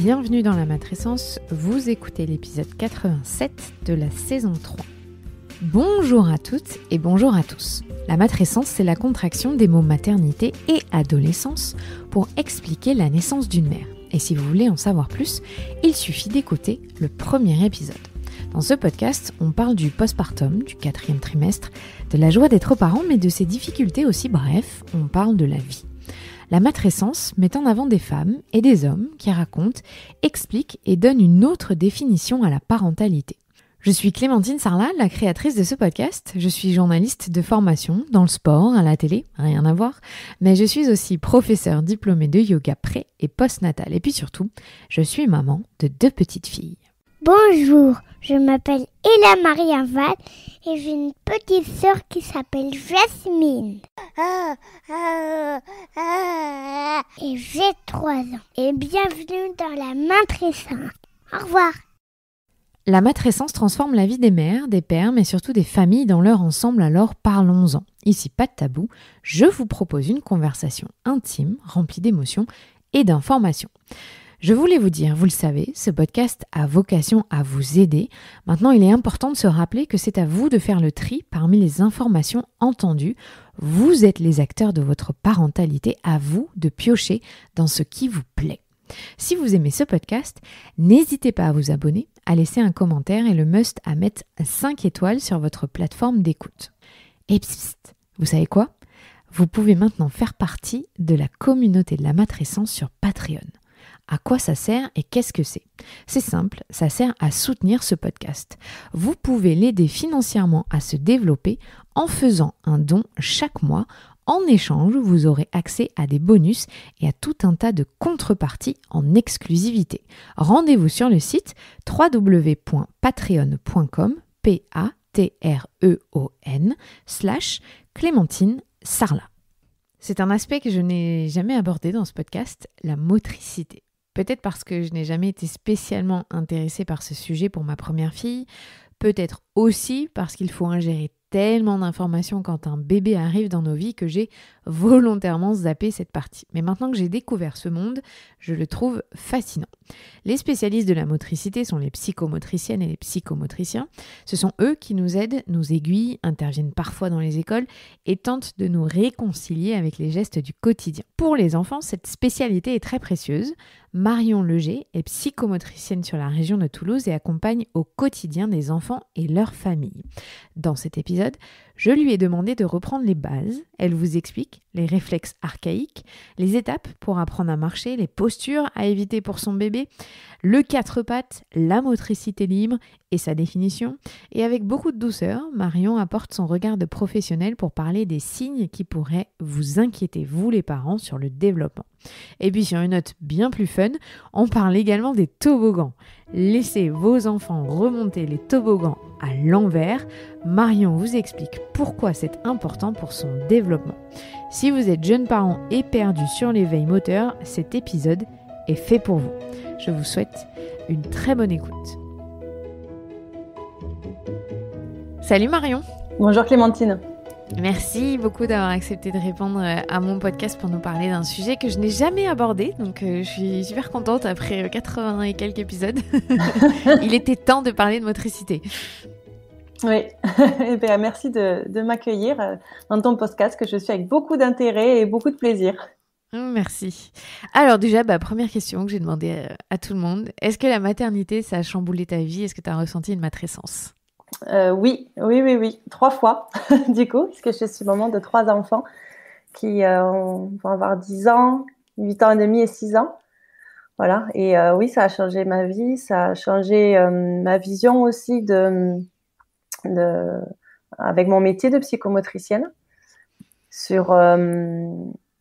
Bienvenue dans la matrescence, vous écoutez l'épisode 87 de la saison 3. Bonjour à toutes et bonjour à tous. La matrescence, c'est la contraction des mots maternité et adolescence pour expliquer la naissance d'une mère. Et si vous voulez en savoir plus, il suffit d'écouter le premier épisode. Dans ce podcast, on parle du postpartum, du 4e trimestre, de la joie d'être parent, mais de ses difficultés aussi. Bref, on parle de la vie. La matrescence met en avant des femmes et des hommes qui racontent, expliquent et donnent une autre définition à la parentalité. Je suis Clémentine Sarlat, la créatrice de ce podcast. Je suis journaliste de formation dans le sport, à la télé, rien à voir, mais je suis aussi professeure diplômée de yoga pré- et postnatal. Et puis surtout, je suis maman de 2 petites filles. Bonjour, je m'appelle Ella Maria Val et j'ai une petite sœur qui s'appelle Jasmine. Et j'ai 3 ans. Et bienvenue dans la matrescence. Au revoir. La matrescence transforme la vie des mères, des pères, mais surtout des familles dans leur ensemble, alors parlons-en. Ici, pas de tabou, je vous propose une conversation intime, remplie d'émotions et d'informations. Je voulais vous dire, vous le savez, ce podcast a vocation à vous aider. Maintenant, il est important de se rappeler que c'est à vous de faire le tri parmi les informations entendues. Vous êtes les acteurs de votre parentalité, à vous de piocher dans ce qui vous plaît. Si vous aimez ce podcast, n'hésitez pas à vous abonner, à laisser un commentaire et le must à mettre 5 étoiles sur votre plateforme d'écoute. Et psst, vous savez quoi ? Vous pouvez maintenant faire partie de la communauté de la matrescence sur Patreon. À quoi ça sert et qu'est-ce que c'est ? C'est simple, ça sert à soutenir ce podcast. Vous pouvez l'aider financièrement à se développer en faisant un don chaque mois. En échange, vous aurez accès à des bonus et à tout un tas de contreparties en exclusivité. Rendez-vous sur le site www.patreon.com Patreon/Clémentine Sarlat. C'est un aspect que je n'ai jamais abordé dans ce podcast, la motricité. Peut-être parce que je n'ai jamais été spécialement intéressée par ce sujet pour ma première fille, peut-être aussi parce qu'il faut ingérer tellement d'informations quand un bébé arrive dans nos vies que j'ai volontairement zappé cette partie. Mais maintenant que j'ai découvert ce monde, je le trouve fascinant. Les spécialistes de la motricité sont les psychomotriciennes et les psychomotriciens. Ce sont eux qui nous aident, nous aiguillent, interviennent parfois dans les écoles et tentent de nous réconcilier avec les gestes du quotidien. Pour les enfants, cette spécialité est très précieuse. Marion Leger est psychomotricienne sur la région de Toulouse et accompagne au quotidien des enfants et leurs familles. Dans cet épisode, je lui ai demandé de reprendre les bases. Elle vous explique les réflexes archaïques, les étapes pour apprendre à marcher, les postures à éviter pour son bébé, le 4 pattes, la motricité libre et sa définition. Et avec beaucoup de douceur, Marion apporte son regard de professionnel pour parler des signes qui pourraient vous inquiéter, vous les parents, sur le développement. Et puis sur une note bien plus fun, on parle également des toboggans. Laissez vos enfants remonter les toboggans à l'envers. Marion vous explique pourquoi c'est important pour son développement. Si vous êtes jeune parent et perdu sur l'éveil moteur, cet épisode est fait pour vous. Je vous souhaite une très bonne écoute. Salut Marion. Bonjour Clémentine. Merci beaucoup d'avoir accepté de répondre à mon podcast pour nous parler d'un sujet que je n'ai jamais abordé. Donc je suis super contente après 80 et quelques épisodes. Il était temps de parler de motricité. Oui, eh bien, merci de m'accueillir dans ton podcast que je suis avec beaucoup d'intérêt et beaucoup de plaisir. Merci. Alors déjà, première question que j'ai demandé à tout le monde. Est-ce que la maternité, ça a chamboulé ta vie ? Est-ce que tu as ressenti une matrescence ? Oui. 3 fois, du coup, puisque je suis maman de 3 enfants qui vont avoir 10 ans, 8 ans et demi et 6 ans. Voilà. Et oui, ça a changé ma vie, ça a changé ma vision aussi avec mon métier de psychomotricienne sur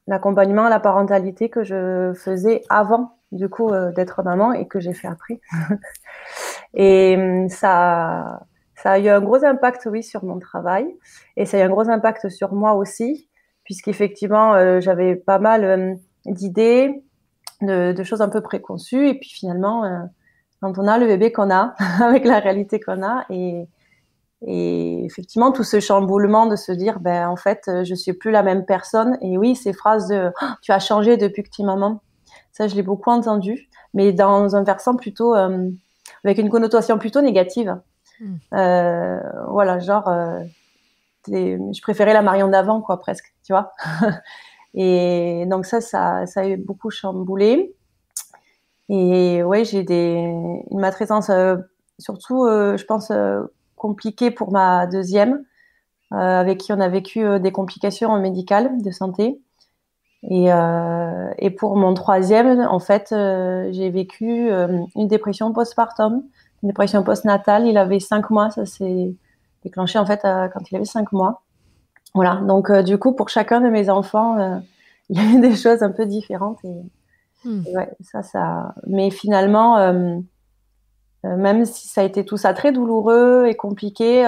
l'accompagnement à la parentalité que je faisais avant, du coup, d'être maman et que j'ai fait après. Et ça a eu un gros impact, oui, sur mon travail. Et ça a eu un gros impact sur moi aussi, puisqu'effectivement, j'avais pas mal d'idées, de choses un peu préconçues. Et puis finalement, quand on a le bébé qu'on a, avec la réalité qu'on a, et effectivement, tout ce chamboulement de se dire, en fait, je suis plus la même personne. Et oui, ces phrases de « tu as changé depuis que tu es maman », ça, je l'ai beaucoup entendu. mais dans un versant plutôt avec une connotation plutôt négative. Voilà, genre, je préférais la Marion d'avant, quoi, presque, tu vois. Et donc ça a beaucoup chamboulé. Et ouais, j'ai une matrescence surtout, je pense, compliquée pour ma deuxième, avec qui on a vécu des complications médicales de santé. Et pour mon troisième, en fait, j'ai vécu une dépression postpartum, une dépression postnatale. Il avait 5 mois, ça s'est déclenché en fait quand il avait 5 mois. Voilà, donc du coup, pour chacun de mes enfants, il y a eu des choses un peu différentes. Et ouais, ça. Mais finalement, même si ça a été tout ça très douloureux et compliqué,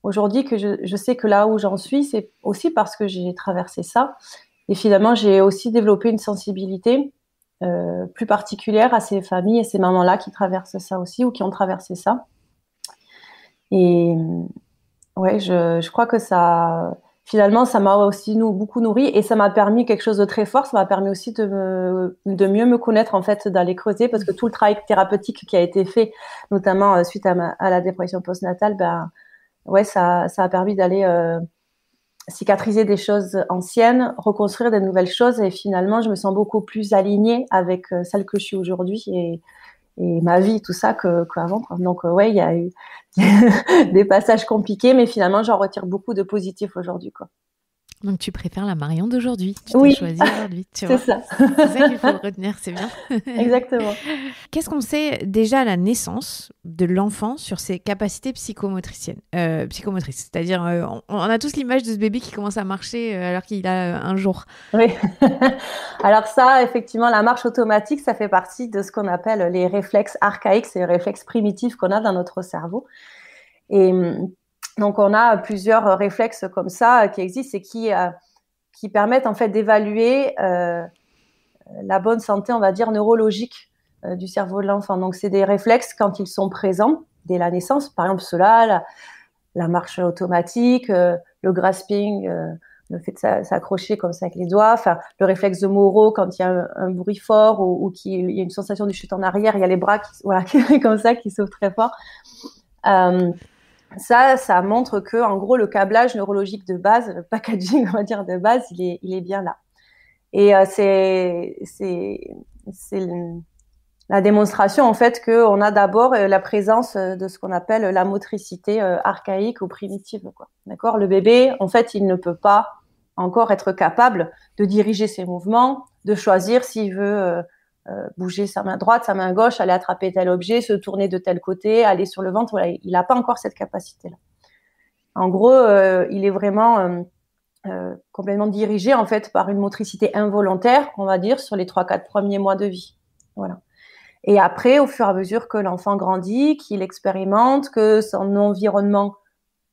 aujourd'hui que je sais que là où j'en suis, c'est aussi parce que j'ai traversé ça. Et finalement, j'ai aussi développé une sensibilité plus particulière à ces familles et ces mamans-là qui traversent ça aussi ou qui ont traversé ça. Et ouais, je crois que finalement, ça m'a aussi beaucoup nourri et ça m'a permis quelque chose de très fort. Ça m'a permis aussi de mieux me connaître, en fait, d'aller creuser, parce que tout le travail thérapeutique qui a été fait, notamment suite à la dépression postnatale, ben, ouais, ça a permis d'aller cicatriser des choses anciennes, reconstruire des nouvelles choses, et finalement, je me sens beaucoup plus alignée avec celle que je suis aujourd'hui et ma vie, tout ça, qu'avant. Donc, ouais, il y a eu des passages compliqués, mais finalement, j'en retire beaucoup de positifs aujourd'hui, quoi. Donc, tu préfères la Marion d'aujourd'hui. Tu Oui. t'es choisie aujourd'hui, tu vois. C'est ça. C'est ça qu'il faut retenir, c'est bien. Exactement. Qu'est-ce qu'on sait déjà à la naissance de l'enfant sur ses capacités psychomotrices? C'est-à-dire, on a tous l'image de ce bébé qui commence à marcher alors qu'il a un jour. Oui. Alors ça, effectivement, la marche automatique, ça fait partie de ce qu'on appelle les réflexes archaïques, c'est les réflexes primitifs qu'on a dans notre cerveau. Et donc, on a plusieurs réflexes comme ça qui existent et qui permettent en fait d'évaluer la bonne santé, on va dire, neurologique du cerveau de l'enfant. Donc, c'est des réflexes quand ils sont présents dès la naissance. Par exemple, cela, la marche automatique, le grasping, le fait de s'accrocher comme ça avec les doigts, enfin, le réflexe de Moro quand il y a un bruit fort ou qu'il y a une sensation de chute en arrière, il y a les bras comme ça qui s'ouvrent très fort. Ça montre que, en gros, le câblage neurologique de base, le packaging, on va dire, de base, il est bien là. Et c'est la démonstration, en fait, qu'on a d'abord la présence de ce qu'on appelle la motricité archaïque ou primitive, quoi. D'accord ? Le bébé, en fait, il ne peut pas encore être capable de diriger ses mouvements, de choisir s'il veut bouger sa main droite, sa main gauche, aller attraper tel objet, se tourner de tel côté, aller sur le ventre. Voilà, il n'a pas encore cette capacité-là. En gros, il est vraiment complètement dirigé, en fait, par une motricité involontaire, on va dire, sur les 3-4 premiers mois de vie. Voilà. Et après, au fur et à mesure que l'enfant grandit, qu'il expérimente, que son environnement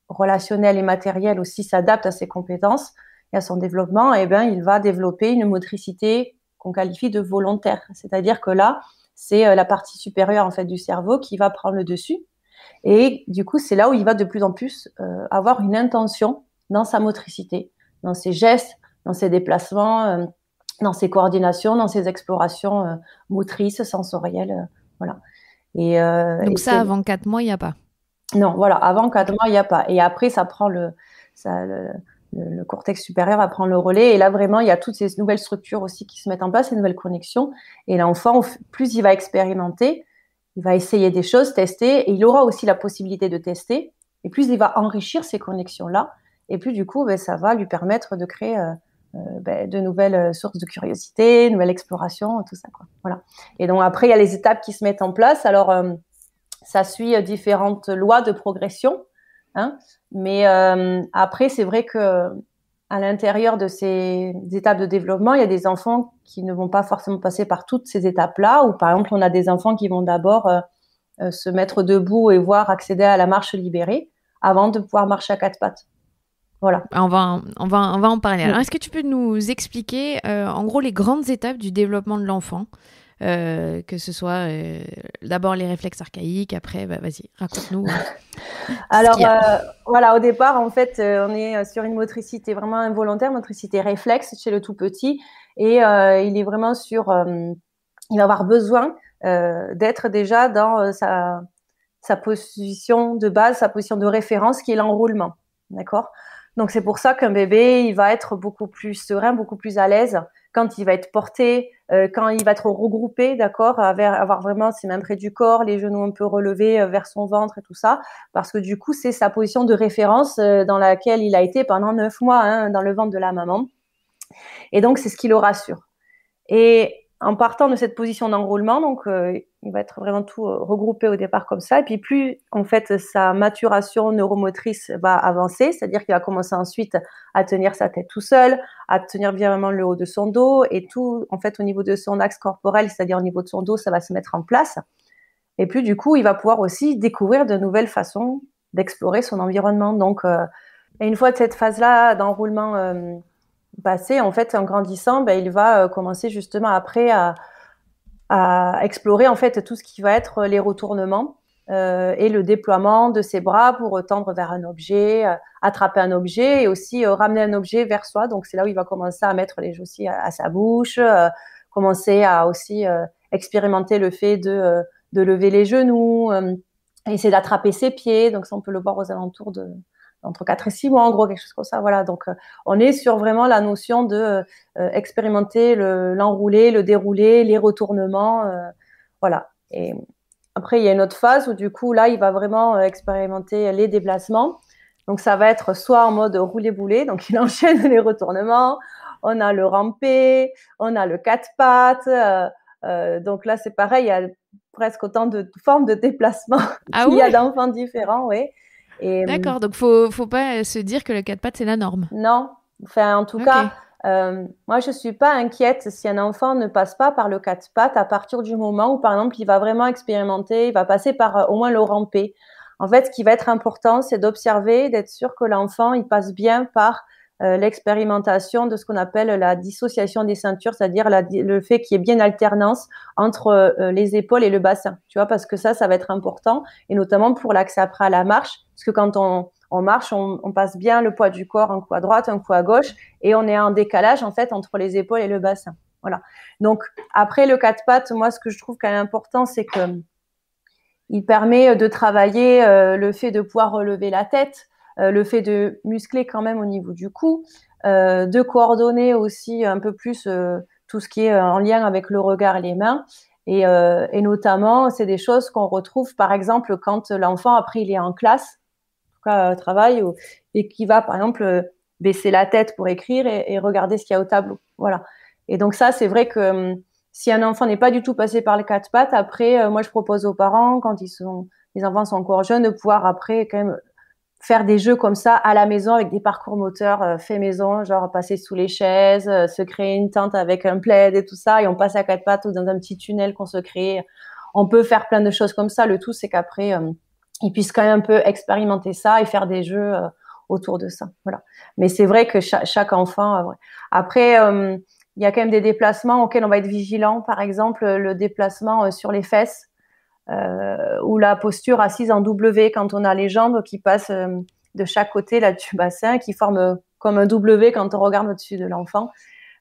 relationnel et matériel aussi s'adapte à ses compétences et à son développement, eh ben, il va développer une motricité qu'on qualifie de volontaire. C'est-à-dire que là, c'est la partie supérieure, en fait, du cerveau qui va prendre le dessus. Et du coup, c'est là où il va de plus en plus avoir une intention dans sa motricité, dans ses gestes, dans ses déplacements, dans ses coordinations, dans ses explorations motrices, sensorielles. Voilà. Donc ça, avant 4 mois, il n'y a pas? Non, voilà, avant 4 mois, il n'y a pas. Et après, ça prend le cortex supérieur va prendre le relais. Et là, vraiment, il y a toutes ces nouvelles structures aussi qui se mettent en place, ces nouvelles connexions. Et l'enfant, plus il va expérimenter, il va essayer des choses, tester, et il aura aussi la possibilité de tester. Et plus il va enrichir ces connexions-là, et plus du coup, ça va lui permettre de créer de nouvelles sources de curiosité, nouvelles explorations, tout ça, quoi. Voilà. Et donc après, il y a les étapes qui se mettent en place. Alors, ça suit différentes lois de progression, hein, mais après, c'est vrai que à l'intérieur de ces étapes de développement, il y a des enfants qui ne vont pas forcément passer par toutes ces étapes-là, ou par exemple, on a des enfants qui vont d'abord se mettre debout et voir accéder à la marche libérée avant de pouvoir marcher à 4 pattes. Voilà. On va en parler. Alors, est-ce que tu peux nous expliquer, en gros, les grandes étapes du développement de l'enfant, que ce soit d'abord les réflexes archaïques, après, vas-y, raconte-nous. Alors, voilà, au départ, en fait, on est sur une motricité vraiment involontaire, motricité réflexe chez le tout petit, et il est vraiment il va avoir besoin d'être déjà dans sa position de base, sa position de référence qui est l'enroulement. D'accord ? Donc, c'est pour ça qu'un bébé, il va être beaucoup plus serein, beaucoup plus à l'aise quand il va être porté, quand il va être regroupé, d'accord, avoir vraiment ses mains près du corps, les genoux un peu relevés vers son ventre et tout ça, parce que du coup, c'est sa position de référence dans laquelle il a été pendant 9 mois dans le ventre de la maman. Et donc, c'est ce qui le rassure. Et en partant de cette position d'enroulement, donc il va être vraiment tout regroupé au départ comme ça. Et puis plus en fait sa maturation neuromotrice va avancer, c'est-à-dire qu'il va commencer ensuite à tenir sa tête tout seul, à tenir bien vraiment le haut de son dos et tout en fait au niveau de son axe corporel, c'est-à-dire au niveau de son dos, ça va se mettre en place. Et puis du coup, il va pouvoir aussi découvrir de nouvelles façons d'explorer son environnement. Donc, et une fois de cette phase-là d'enroulement passé, en fait, en grandissant, il va commencer justement après à explorer en fait tout ce qui va être les retournements et le déploiement de ses bras pour tendre vers un objet, attraper un objet et aussi ramener un objet vers soi. Donc, c'est là où il va commencer à mettre les aussi à sa bouche, commencer à aussi expérimenter le fait de lever les genoux, essayer d'attraper ses pieds. Donc, ça, on peut le voir aux alentours entre 4 et 6 mois, en gros, quelque chose comme ça. Voilà. Donc, on est sur vraiment la notion de expérimenter l'enroulé, le déroulé, les retournements. Voilà. Et après, il y a une autre phase où, du coup, là, il va vraiment expérimenter les déplacements. Donc, ça va être soit en mode roulé-boulé, donc il enchaîne les retournements. On a le rampé, on a le quatre pattes. Donc là, c'est pareil, il y a presque autant de formes de déplacement qu'il y a d'enfants différents, oui. D'accord, donc faut pas se dire que le quatre pattes c'est la norme. Non, enfin en tout cas, moi je suis pas inquiète si un enfant ne passe pas par le quatre pattes à partir du moment où par exemple il va vraiment expérimenter, il va passer par au moins le rampé. En fait, ce qui va être important, c'est d'observer, d'être sûr que l'enfant il passe bien par l'expérimentation de ce qu'on appelle la dissociation des ceintures, c'est-à-dire le fait qu'il y ait bien alternance entre les épaules et le bassin, tu vois, parce que ça va être important, et notamment pour l'accès après à la marche, parce que quand on marche, on passe bien le poids du corps, un coup à droite, un coup à gauche, et on est en décalage en fait entre les épaules et le bassin. Voilà. Donc après le quatre pattes, moi ce que je trouve quand même important, c'est que il permet de travailler le fait de pouvoir relever la tête, le fait de muscler quand même au niveau du cou, de coordonner aussi un peu plus tout ce qui est en lien avec le regard et les mains. Et notamment, c'est des choses qu'on retrouve, par exemple, quand l'enfant, après, il est en classe, en tout cas, travail, et qui va, par exemple, baisser la tête pour écrire et regarder ce qu'il y a au tableau. Voilà. Et donc ça, c'est vrai que si un enfant n'est pas du tout passé par le quatre pattes, après, moi, je propose aux parents, quand les enfants sont encore jeunes, de pouvoir après quand même faire des jeux comme ça à la maison avec des parcours moteurs faits maison, genre passer sous les chaises, se créer une tente avec un plaid et tout ça, et on passe à quatre pattes ou dans un petit tunnel qu'on se crée. On peut faire plein de choses comme ça. Le tout, c'est qu'après, ils puissent quand même un peu expérimenter ça et faire des jeux autour de ça. Voilà. Mais c'est vrai que chaque enfant... Après, il y a quand même des déplacements auxquels on va être vigilant. Par exemple, le déplacement sur les fesses. Ou la posture assise en W quand on a les jambes qui passent de chaque côté là, du bassin, qui forment comme un W quand on regarde au-dessus de l'enfant.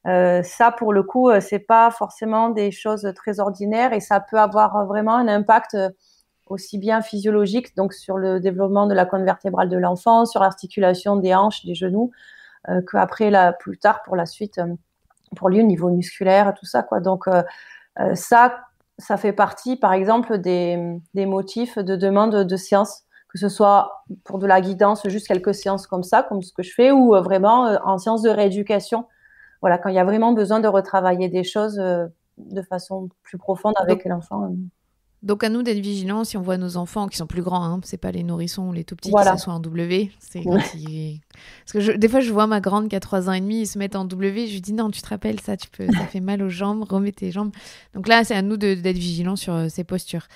Ça, pour le coup, c'est pas forcément des choses très ordinaires et ça peut avoir vraiment un impact aussi bien physiologique, donc sur le développement de la colonne vertébrale de l'enfant, sur l'articulation des hanches, des genoux, qu'après, plus tard, pour la suite, pour lui, au niveau musculaire, tout ça, quoi. Donc, ça fait partie, par exemple, des motifs de demande de séance, que ce soit pour de la guidance, juste quelques séances comme ça, comme ce que je fais, ou vraiment en séance de rééducation. Voilà, quand il y a vraiment besoin de retravailler des choses de façon plus profonde avec l'enfant. Donc à nous d'être vigilants si on voit nos enfants qui sont plus grands, hein, c'est pas les nourrissons ou les tout petits voilà. qui s'assoient en W. C'est quand Parce que des fois je vois ma grande qui a 3 ans et demi, ils se mettent en W, je lui dis non, tu te rappelles ça, ça fait mal aux jambes, remets tes jambes. Donc là c'est à nous d'être vigilants sur ces postures.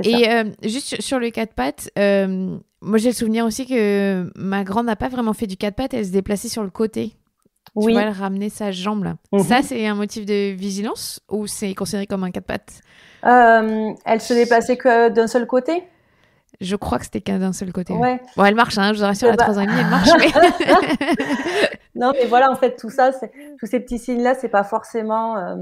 Et juste sur le quatre pattes, moi j'ai le souvenir aussi que ma grande n'a pas vraiment fait du quatre pattes, elle se déplaçait sur le côté. Oui. Tu vois, elle ramenait sa jambe là. Ça, c'est un motif de vigilance ou c'est considéré comme un quatre pattes? Elle se déplaçait que d'un seul côté? Je crois que c'était qu'un d'un seul côté. Ouais. Bon, elle marche, hein, je vous rassure, à 3 ans et demi, elle marche. Mais... non, mais voilà, en fait, tout ça, tous ces petits signes-là, c'est pas forcément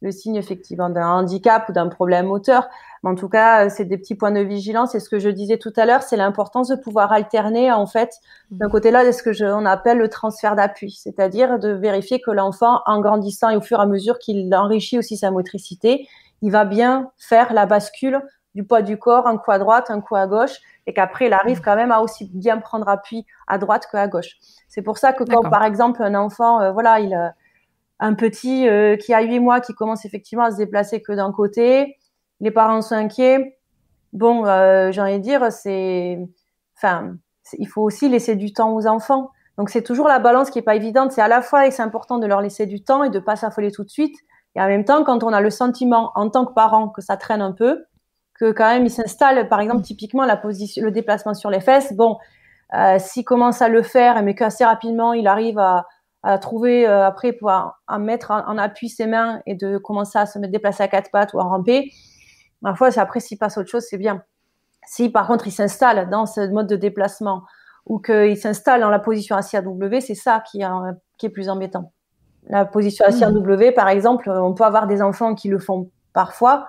le signe effectivement d'un handicap ou d'un problème moteur. Mais en tout cas, c'est des petits points de vigilance. Et ce que je disais tout à l'heure, c'est l'importance de pouvoir alterner, en fait, d'un côté-là, de ce que on appelle le transfert d'appui, c'est-à-dire de vérifier que l'enfant, en grandissant et au fur et à mesure qu'il enrichit aussi sa motricité, il va bien faire la bascule du poids du corps, un coup à droite, un coup à gauche, et qu'après, il arrive quand même à aussi bien prendre appui à droite qu'à gauche. C'est pour ça que quand, par exemple, un enfant, un petit qui a 8 mois, qui commence effectivement à se déplacer que d'un côté, les parents sont inquiets. Bon, j'ai envie de dire, il faut aussi laisser du temps aux enfants. Donc, c'est toujours la balance qui est pas évidente. C'est à la fois, et c'est important de leur laisser du temps et de pas s'affoler tout de suite. Et en même temps, quand on a le sentiment, en tant que parent, que ça traîne un peu, que quand même, il s'installe, par exemple, typiquement, le déplacement sur les fesses. Bon, s'il commence à le faire, mais qu'assez rapidement, il arrive à trouver, après, pour à mettre en appui ses mains et de commencer à se déplacer à quatre pattes ou à ramper. Parfois, après, s'il passe à autre chose, c'est bien. Si, par contre, il s'installe dans ce mode de déplacement ou qu'il s'installe dans la position assis à W, c'est ça qui est plus embêtant. La position assis à W, par exemple, on peut avoir des enfants qui le font parfois,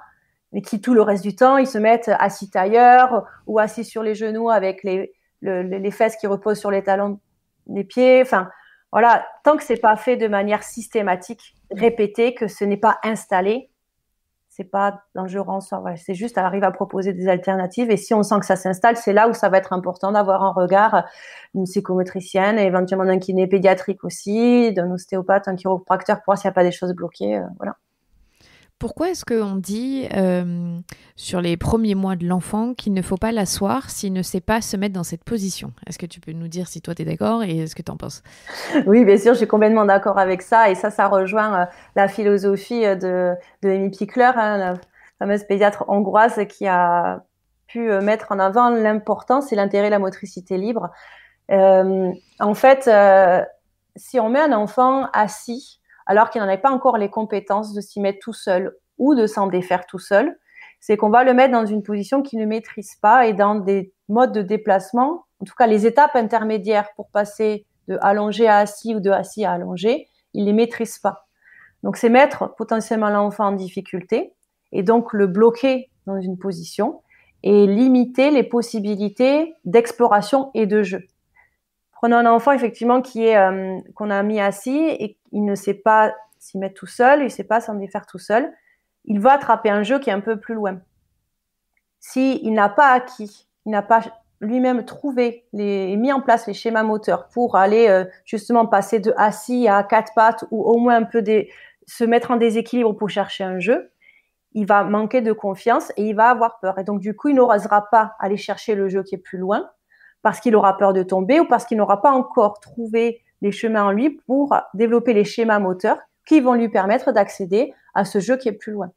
mais qui, tout le reste du temps, ils se mettent assis tailleur ou assis sur les genoux avec les fesses qui reposent sur les talons des pieds. Enfin, voilà, tant que c'est pas fait de manière systématique, répétée, que ce n'est pas installé, c'est pas dangereux en soi. C'est juste, elle arrive à proposer des alternatives. Et si on sent que ça s'installe, c'est là où ça va être important d'avoir un regard d'une psychomotricienne et éventuellement d'un kiné pédiatrique aussi, d'un ostéopathe, un chiropracteur pour voir s'il n'y a pas des choses bloquées. Voilà. Pourquoi est-ce qu'on dit sur les premiers mois de l'enfant qu'il ne faut pas l'asseoir s'il ne sait pas se mettre dans cette position? Est-ce que tu peux nous dire si toi tu es d'accord et ce que tu en penses? Oui, bien sûr, je suis complètement d'accord avec ça. Et ça rejoint la philosophie de Amy Pickler, la fameuse pédiatre hongroise qui a pu mettre en avant l'importance et l'intérêt de la motricité libre. En fait, si on met un enfant assis, alors qu'il n'en a pas encore les compétences de s'y mettre tout seul ou de s'en défaire tout seul, c'est qu'on va le mettre dans une position qu'il ne maîtrise pas et dans des modes de déplacement, en tout cas les étapes intermédiaires pour passer de allongé à assis ou de assis à allongé, il les maîtrise pas. Donc c'est mettre potentiellement l'enfant en difficulté et donc le bloquer dans une position et limiter les possibilités d'exploration et de jeu. Prenons un enfant effectivement qu'on a mis assis et il ne sait pas s'y mettre tout seul, il ne sait pas s'en défaire tout seul. Il va attraper un jeu qui est un peu plus loin. S'il n'a pas acquis, il n'a pas lui-même trouvé et mis en place les schémas moteurs pour aller justement passer de assis à quatre pattes ou au moins un peu se mettre en déséquilibre pour chercher un jeu, il va manquer de confiance et il va avoir peur. Et donc du coup, il n'osera pas aller chercher le jeu qui est plus loin, parce qu'il aura peur de tomber ou parce qu'il n'aura pas encore trouvé les chemins en lui pour développer les schémas moteurs qui vont lui permettre d'accéder à ce jeu qui est plus loin.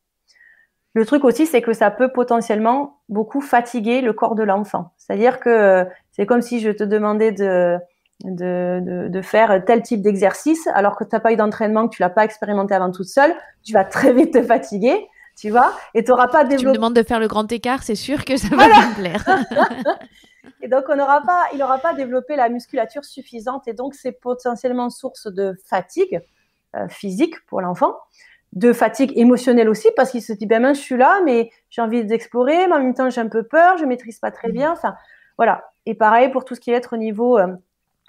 Le truc aussi, c'est que ça peut potentiellement beaucoup fatiguer le corps de l'enfant. C'est-à-dire que c'est comme si je te demandais de faire tel type d'exercice alors que tu n'as pas eu d'entraînement, que tu l'as pas expérimenté avant toute seule, tu vas très vite te fatiguer, tu vois, et tu n'auras pas développé... Tu me demandes de faire le grand écart, c'est sûr que ça va me plaire. Et donc, il n'aura pas développé la musculature suffisante et donc c'est potentiellement source de fatigue physique pour l'enfant, de fatigue émotionnelle aussi parce qu'il se dit, ben mince, je suis là, mais j'ai envie d'explorer, mais en même temps, j'ai un peu peur, je maîtrise pas très bien. Enfin, voilà. Et pareil pour tout ce qui va être au niveau,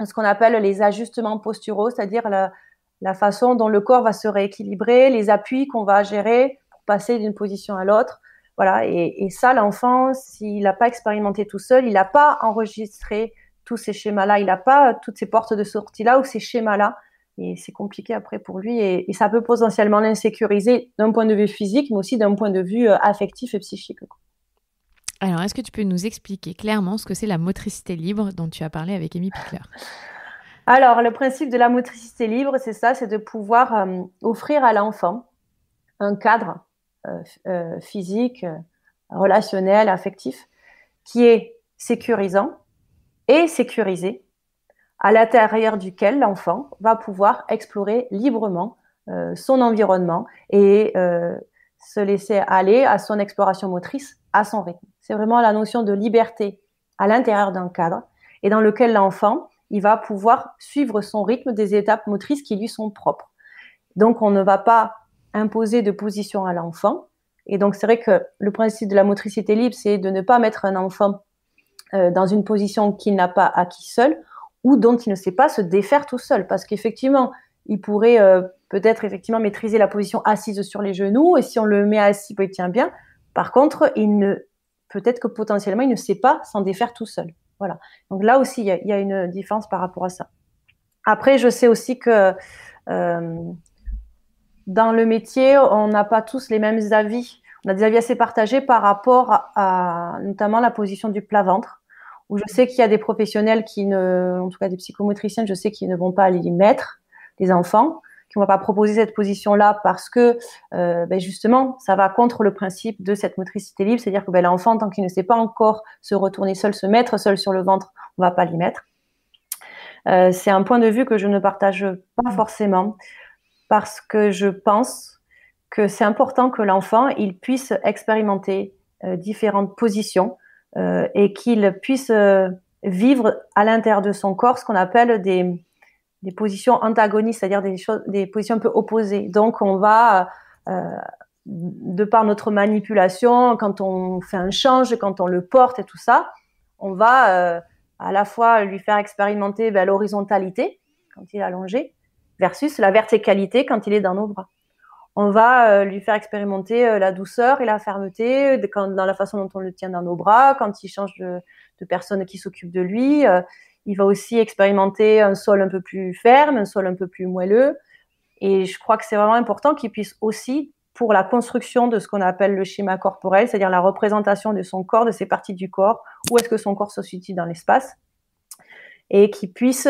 ce qu'on appelle les ajustements posturaux, c'est-à-dire la façon dont le corps va se rééquilibrer, les appuis qu'on va gérer pour passer d'une position à l'autre. Voilà, et ça, l'enfant, s'il n'a pas expérimenté tout seul, il n'a pas enregistré tous ces schémas-là, il n'a pas toutes ces portes de sortie-là ou ces schémas-là, et c'est compliqué après pour lui, et ça peut potentiellement l'insécuriser d'un point de vue physique, mais aussi d'un point de vue affectif et psychique. Alors, est-ce que tu peux nous expliquer clairement ce que c'est la motricité libre dont tu as parlé avec Amy Pickler? Alors, le principe de la motricité libre, c'est ça, c'est de pouvoir offrir à l'enfant un cadre physique, relationnel, affectif, qui est sécurisant et sécurisé, à l'intérieur duquel l'enfant va pouvoir explorer librement son environnement et se laisser aller à son exploration motrice, à son rythme. C'est vraiment la notion de liberté à l'intérieur d'un cadre et dans lequel l'enfant, il va pouvoir suivre son rythme des étapes motrices qui lui sont propres. Donc, on ne va pas imposer de position à l'enfant. Et donc, c'est vrai que le principe de la motricité libre, c'est de ne pas mettre un enfant dans une position qu'il n'a pas acquis seul ou dont il ne sait pas se défaire tout seul. Parce qu'effectivement, il pourrait peut-être effectivement maîtriser la position assise sur les genoux et si on le met assis, il tient bien. Par contre, peut-être que potentiellement, il ne sait pas s'en défaire tout seul. Voilà. Donc là aussi, il y a une différence par rapport à ça. Après, je sais aussi que dans le métier, on n'a pas tous les mêmes avis. On a des avis assez partagés par rapport à notamment la position du plat-ventre, où je sais qu'il y a des professionnels en tout cas des psychomotriciennes, je sais qu'ils ne vont pas les mettre, les enfants, qui ne vont pas proposer cette position-là parce que justement, ça va contre le principe de cette motricité libre, c'est-à-dire que l'enfant, tant qu'il ne sait pas encore se retourner seul, se mettre seul sur le ventre, on ne va pas l'y mettre. C'est un point de vue que je ne partage pas forcément parce que je pense que c'est important que l'enfant il puisse expérimenter différentes positions et qu'il puisse vivre à l'intérieur de son corps ce qu'on appelle des positions antagonistes, c'est-à-dire des positions un peu opposées. Donc on va, de par notre manipulation, quand on fait un change, quand on le porte et tout ça, on va à la fois lui faire expérimenter l'horizontalité quand il est allongé versus la verticalité quand il est dans nos bras. On va lui faire expérimenter la douceur et la fermeté dans la façon dont on le tient dans nos bras, quand il change de personne qui s'occupe de lui. Il va aussi expérimenter un sol un peu plus ferme, un sol un peu plus moelleux. Et je crois que c'est vraiment important qu'il puisse aussi, pour la construction de ce qu'on appelle le schéma corporel, c'est-à-dire la représentation de son corps, de ses parties du corps, où est-ce que son corps se situe dans l'espace, et qu'il puisse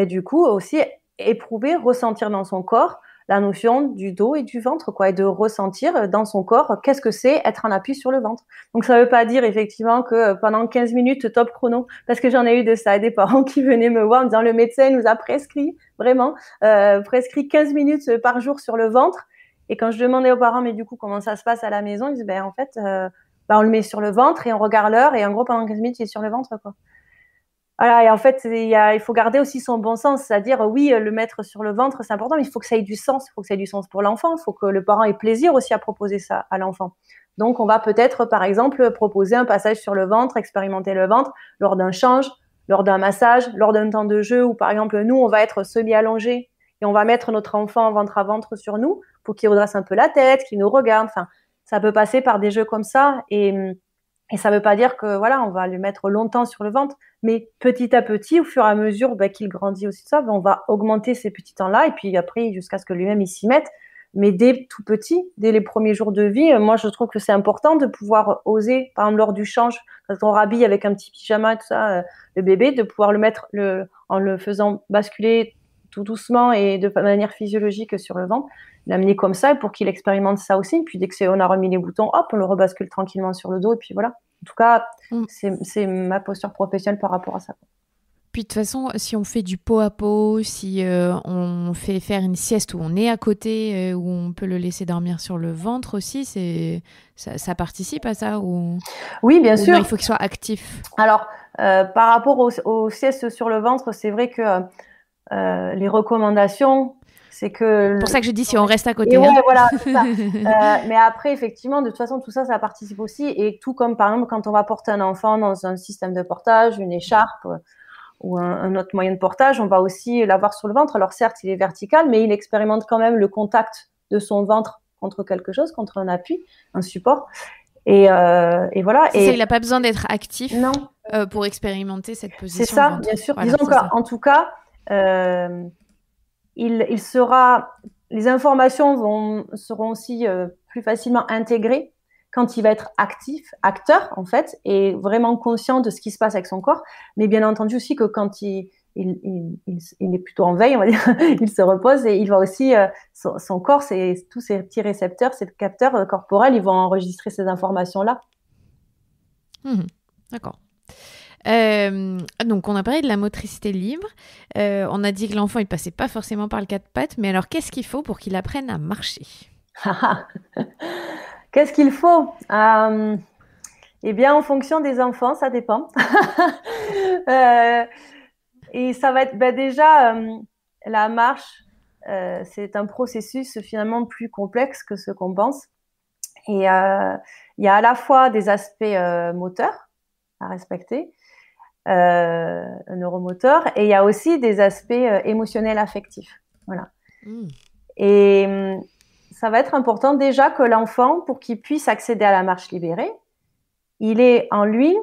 du coup aussi éprouver, ressentir dans son corps la notion du dos et du ventre, et de ressentir dans son corps qu'est-ce que c'est être en appui sur le ventre. Donc ça veut pas dire effectivement que pendant 15 minutes top chrono, parce que j'en ai eu de ça, des parents qui venaient me voir en disant le médecin nous a prescrit, vraiment, prescrit 15 minutes par jour sur le ventre. Et quand je demandais aux parents, mais du coup, comment ça se passe à la maison, ils disaient, en fait, on le met sur le ventre et on regarde l'heure et en gros, pendant 15 minutes, il est sur le ventre, quoi. Voilà, et en fait, il faut garder aussi son bon sens, c'est-à-dire, oui, le mettre sur le ventre, c'est important, mais il faut que ça ait du sens, il faut que ça ait du sens pour l'enfant, il faut que le parent ait plaisir aussi à proposer ça à l'enfant. Donc, on va peut-être, par exemple, proposer un passage sur le ventre, expérimenter le ventre lors d'un change, lors d'un massage, lors d'un temps de jeu où, par exemple, nous, on va être semi-allongés et on va mettre notre enfant ventre à ventre sur nous pour qu'il redresse un peu la tête, qu'il nous regarde. Enfin, ça peut passer par des jeux comme ça et ça ne veut pas dire que voilà, on va le mettre longtemps sur le ventre, mais petit à petit, au fur et à mesure qu'il grandit aussi ça, on va augmenter ces petits temps-là et puis après jusqu'à ce que lui-même il s'y mette. Mais dès tout petit, dès les premiers jours de vie, moi je trouve que c'est important de pouvoir oser, par exemple lors du change, quand on rhabille avec un petit pyjama et tout ça, le bébé, de pouvoir le mettre en le faisant basculer tout doucement et de manière physiologique sur le ventre, l'amener comme ça pour qu'il expérimente ça aussi. Puis dès que on a remis les boutons, hop, on le rebascule tranquillement sur le dos et puis voilà. En tout cas, c'est ma posture professionnelle par rapport à ça. Puis de toute façon, si on fait du pot à pot, si on fait faire une sieste où on est à côté, où on peut le laisser dormir sur le ventre aussi, ça participe à ça ou... Oui, bien sûr. Non, il faut qu'il soit actif. Alors, par rapport aux siestes sur le ventre, c'est vrai que les recommandations, c'est que... C'est pour ça que je dis si on reste à côté. Et ouais, voilà, c'est ça. Mais après, effectivement, de toute façon, tout ça, ça participe aussi. Et tout comme, par exemple, quand on va porter un enfant dans un système de portage, une écharpe ou un autre moyen de portage, on va aussi l'avoir sur le ventre. Alors certes, il est vertical, mais il expérimente quand même le contact de son ventre contre quelque chose, contre un appui, un support. Et voilà. C'est ça, il n'a pas besoin d'être actif pour expérimenter cette position. C'est ça, bien sûr. Voilà, disons qu'en tout cas... les informations seront aussi plus facilement intégrées quand il va être acteur en fait, et vraiment conscient de ce qui se passe avec son corps. Mais bien entendu aussi que quand il est plutôt en veille, on va dire, il se repose et il va aussi son corps, tous ces petits récepteurs, ces capteurs corporels, ils vont enregistrer ces informations-là. D'accord. Donc on a parlé de la motricité libre, on a dit que l'enfant il passait pas forcément par le quatre pattes, mais alors qu'est-ce qu'il faut pour qu'il apprenne à marcher? Qu'est-ce qu'il faut? Eh bien en fonction des enfants, ça dépend. Et ça va être déjà la marche, c'est un processus finalement plus complexe que ce qu'on pense. Et il y a à la fois des aspects moteurs à respecter, neuromoteurs, et il y a aussi des aspects émotionnels affectifs. Voilà. Et ça va être important déjà que l'enfant, pour qu'il puisse accéder à la marche libérée, il ait en lui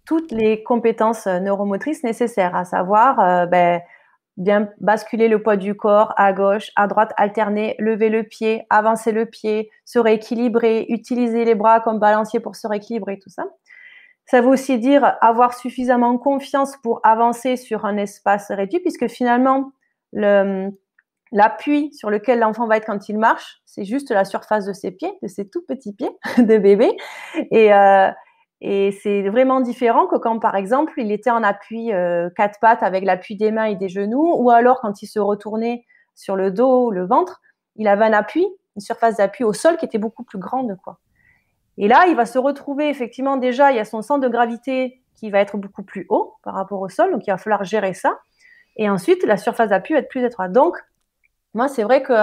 toutes les compétences neuromotrices nécessaires, à savoir bien basculer le poids du corps à gauche, à droite, alterner, lever le pied, avancer le pied, se rééquilibrer, utiliser les bras comme balancier pour se rééquilibrer, tout ça. Ça veut aussi dire avoir suffisamment confiance pour avancer sur un espace réduit, puisque finalement, l'appui sur lequel l'enfant va être quand il marche, c'est juste la surface de ses pieds, de ses tout petits pieds de bébé. Et c'est vraiment différent que quand, par exemple, il était en appui 4 pattes avec l'appui des mains et des genoux, ou alors quand il se retournait sur le dos ou le ventre, il avait un appui, une surface d'appui au sol qui était beaucoup plus grande, quoi. Et là, il va se retrouver effectivement déjà, il y a son centre de gravité qui va être beaucoup plus haut par rapport au sol, donc il va falloir gérer ça. Et ensuite, la surface d'appui va être plus étroite. Donc, moi, c'est vrai que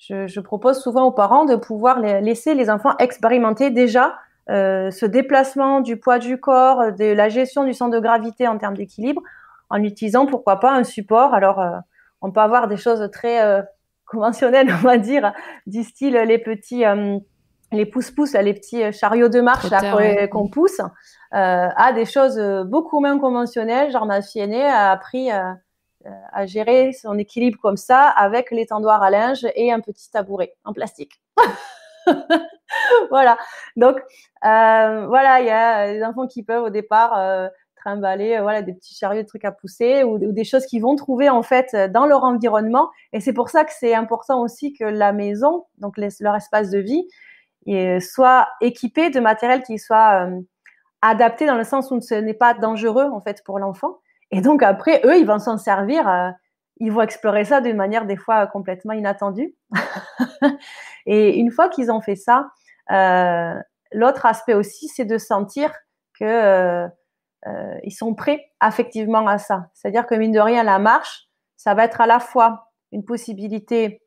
je propose souvent aux parents de pouvoir laisser les enfants expérimenter déjà ce déplacement du poids du corps, de la gestion du centre de gravité en termes d'équilibre, en utilisant, pourquoi pas, un support. Alors, on peut avoir des choses très conventionnelles, on va dire, du style les pousse-pousse, les petits chariots de marche qu'on pousse, à des choses beaucoup moins conventionnelles. Genre, ma fille aînée a appris à gérer son équilibre comme ça, avec l'étendoir à linge et un petit tabouret en plastique. Voilà. Donc, voilà, il y a des enfants qui peuvent au départ trimballer des petits chariots, de trucs à pousser, ou des choses qu'ils vont trouver en fait dans leur environnement. Et c'est pour ça que c'est important aussi que la maison, donc leur espace de vie, soit équipé de matériel qui soit adapté dans le sens où ce n'est pas dangereux en fait pour l'enfant. Et donc après, eux, ils vont s'en servir, ils vont explorer ça d'une manière des fois complètement inattendue. Et une fois qu'ils ont fait ça, l'autre aspect aussi, c'est de sentir que ils sont prêts affectivement à ça. C'est-à-dire que mine de rien, la marche, ça va être à la fois une possibilité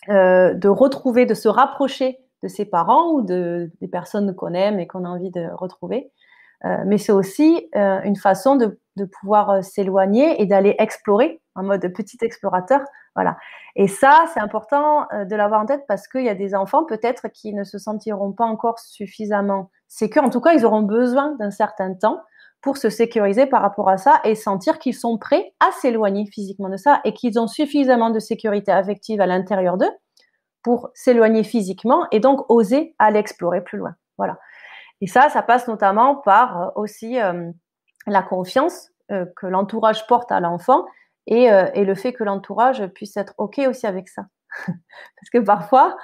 de retrouver, de se rapprocher de ses parents ou des personnes qu'on aime et qu'on a envie de retrouver. Mais c'est aussi une façon de pouvoir s'éloigner et d'aller explorer en mode petit explorateur. Voilà. Et ça, c'est important de l'avoir en tête parce qu'il y a des enfants peut-être qui ne se sentiront pas encore suffisamment sécures. En tout cas, ils auront besoin d'un certain temps pour se sécuriser par rapport à ça et sentir qu'ils sont prêts à s'éloigner physiquement de ça et qu'ils ont suffisamment de sécurité affective à l'intérieur d'eux pour s'éloigner physiquement et donc oser aller explorer plus loin. Voilà. Et ça passe notamment par aussi la confiance que l'entourage porte à l'enfant et le fait que l'entourage puisse être OK aussi avec ça. Parce que parfois,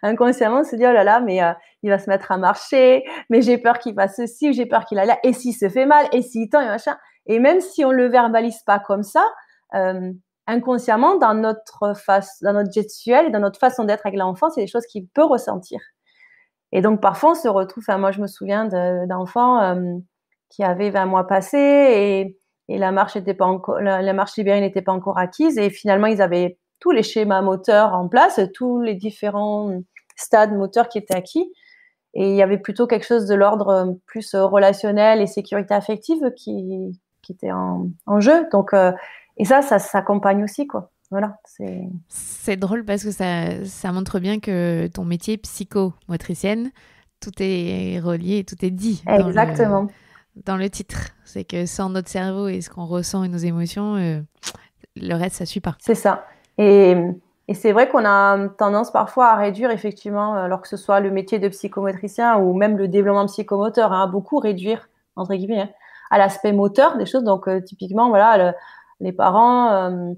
inconsciemment, on se dit « Oh là là, mais il va se mettre à marcher, mais j'ai peur qu'il fasse ceci, ou j'ai peur qu'il aille là, et s'il se fait mal, et s'il tend, et machin. » Et même si on ne le verbalise pas comme ça, inconsciemment, dans notre gestuelle, dans notre façon d'être avec l'enfant, c'est des choses qu'il peut ressentir. Et donc, parfois, on se retrouve, moi, je me souviens d'enfants qui avaient 20 mois passés et la marche libérée n'était pas encore acquise. Et finalement, ils avaient tous les schémas moteurs en place, tous les différents stades moteurs qui étaient acquis. Et il y avait plutôt quelque chose de l'ordre plus relationnel et sécurité affective qui était en jeu. Donc, et ça s'accompagne aussi, quoi. Voilà, c'est drôle parce que ça montre bien que ton métier psychomotricienne, tout est relié, tout est dit. Exactement. Dans le titre. C'est que sans notre cerveau et ce qu'on ressent et nos émotions, le reste, ça suit pas. C'est ça. Et c'est vrai qu'on a tendance parfois à réduire effectivement, alors que ce soit le métier de psychomotricien ou même le développement psychomoteur, à beaucoup réduire, entre guillemets, à l'aspect moteur des choses. Donc, typiquement, voilà, les parents...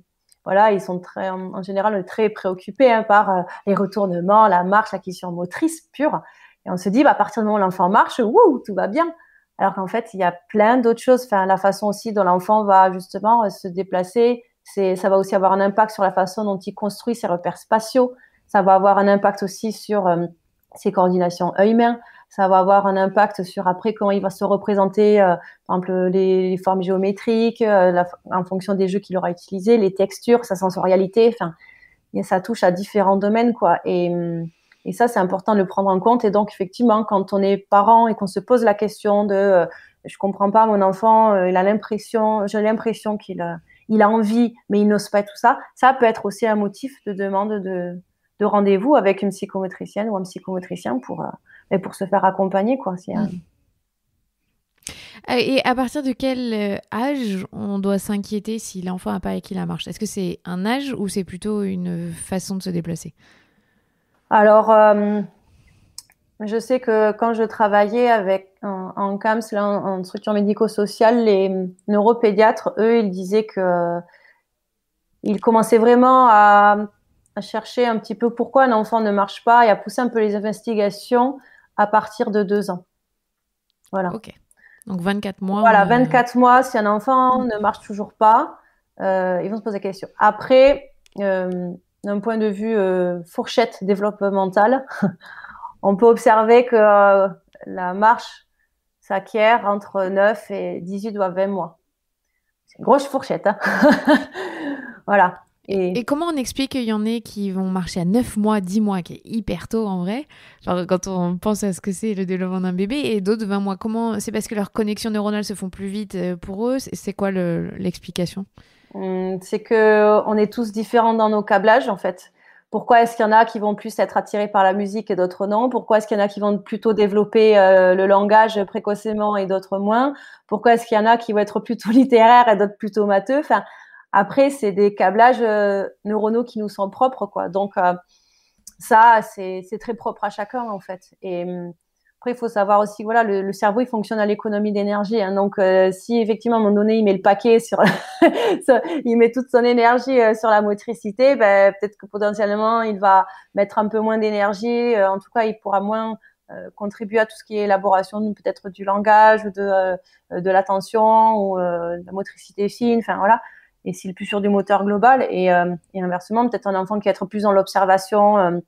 ils sont en général très préoccupés par les retournements, la marche, l'acquisition motrice pure. Et on se dit, à partir du moment où l'enfant marche, tout va bien. Alors qu'en fait, il y a plein d'autres choses. La façon aussi dont l'enfant va justement se déplacer, ça va aussi avoir un impact sur la façon dont il construit ses repères spatiaux. Ça va avoir un impact aussi sur ses coordinations œil-main. Ça va avoir un impact sur après comment il va se représenter, par exemple les formes géométriques, en fonction des jeux qu'il aura utilisés, les textures, sa sensorialité. Enfin, ça touche à différents domaines, quoi. Et ça, c'est important de le prendre en compte. Et donc, effectivement, quand on est parent et qu'on se pose la question de je comprends pas, mon enfant, j'ai l'impression il a envie, mais il n'ose pas tout ça, ça peut être aussi un motif de demande de rendez-vous avec une psychomotricienne ou un psychomotricien pour se faire accompagner, quoi. Et à partir de quel âge on doit s'inquiéter si l'enfant n'a pas acquis la marche? Est-ce que c'est un âge ou c'est plutôt une façon de se déplacer? Alors, je sais que quand je travaillais en CAMS, là, en structure médico-sociale, les neuropédiatres, eux, ils disaient que ils commençaient vraiment à chercher un petit peu pourquoi un enfant ne marche pas et à pousser un peu les investigations à partir de 2 ans. Voilà. Ok. Donc 24 mois. Voilà, 24 mois, si un enfant ne marche toujours pas, ils vont se poser des questions. Après, d'un point de vue fourchette développementale, on peut observer que la marche s'acquiert entre 9 et 18 ou 20 mois. C'est une grosse fourchette, hein. Voilà. Et comment on explique qu'il y en ait qui vont marcher à 9 mois, 10 mois, qui est hyper tôt en vrai, genre quand on pense à ce que c'est le développement d'un bébé, et d'autres 20 mois. Comment c'est parce que leurs connexions neuronales se font plus vite pour eux? C'est quoi l'explication? C'est que on est tous différents dans nos câblages, en fait. Pourquoi est-ce qu'il y en a qui vont plus être attirés par la musique et d'autres non? Pourquoi est-ce qu'il y en a qui vont plutôt développer le langage précocement et d'autres moins? Pourquoi est-ce qu'il y en a qui vont être plutôt littéraires et d'autres plutôt matheux? Enfin, après, c'est des câblages neuronaux qui nous sont propres, quoi. Donc, ça, c'est très propre à chacun, en fait. Et après, il faut savoir aussi, voilà, le cerveau, il fonctionne à l'économie d'énergie, hein. Donc, si effectivement, à un moment donné, il met le paquet il met toute son énergie sur la motricité, ben, peut-être que potentiellement, il va mettre un peu moins d'énergie. En tout cas, il pourra moins contribuer à tout ce qui est élaboration peut-être du langage ou de l'attention ou de la motricité fine. Enfin, voilà. Et s'il est plus sur du moteur global et inversement, peut-être un enfant qui va être plus dans l'observation,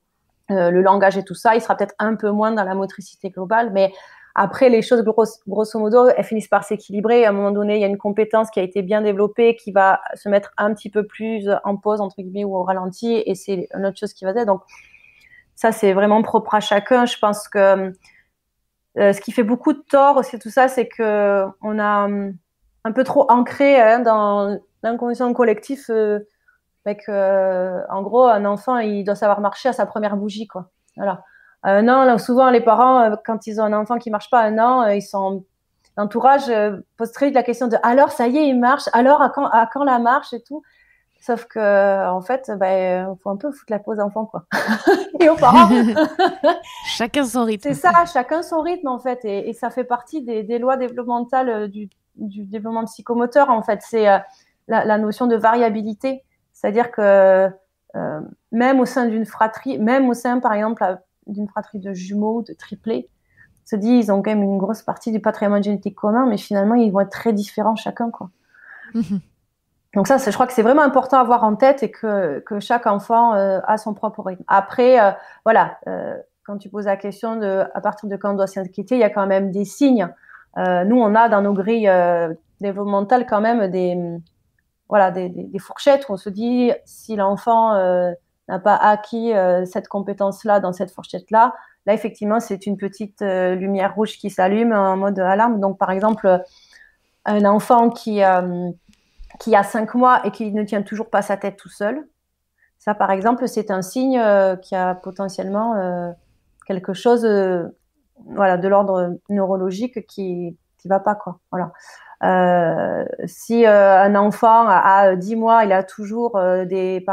le langage et tout ça, il sera peut-être un peu moins dans la motricité globale. Mais après, les choses, grosso modo, elles finissent par s'équilibrer. À un moment donné, il y a une compétence qui a été bien développée, qui va se mettre un petit peu plus en pause, entre guillemets, ou au ralenti, et c'est une autre chose qui va être. Donc, ça, c'est vraiment propre à chacun. Je pense que ce qui fait beaucoup de tort aussi, tout ça, c'est que on a un peu trop ancré dans l'inconscient collectif en gros, un enfant, il doit savoir marcher à sa première bougie, quoi. Voilà. À 1 an, là, souvent, les parents, quand ils ont un enfant qui marche pas à 1 an, ils sont l'entourage pose très vite la question de alors ça y est, il marche, alors à quand la marche et tout. Sauf que en fait, faut un peu foutre la pause enfant, quoi. Et aux parents. Chacun son rythme. C'est ça, chacun son rythme, en fait, et ça fait partie des lois développementales du développement psychomoteur, en fait. C'est la notion de variabilité. C'est-à-dire que même au sein d'une fratrie, même au sein, par exemple, d'une fratrie de jumeaux, de triplés, se dit ils ont quand même une grosse partie du patrimoine génétique commun, mais finalement, ils vont être très différents chacun, quoi. Donc ça, je crois que c'est vraiment important à avoir en tête et que chaque enfant a son propre rythme. Après, voilà, quand tu poses la question de à partir de quand on doit s'inquiéter, il y a quand même des signes. Nous, on a dans nos grilles développementales quand même des fourchettes où on se dit si l'enfant n'a pas acquis cette compétence-là dans cette fourchette-là, là effectivement c'est une petite lumière rouge qui s'allume en mode alarme. Donc par exemple un enfant qui a 5 mois et qui ne tient toujours pas sa tête tout seul, ça par exemple c'est un signe qui a potentiellement quelque chose de l'ordre neurologique qui va pas, quoi. Voilà. Si un enfant a 10 mois, il a toujours des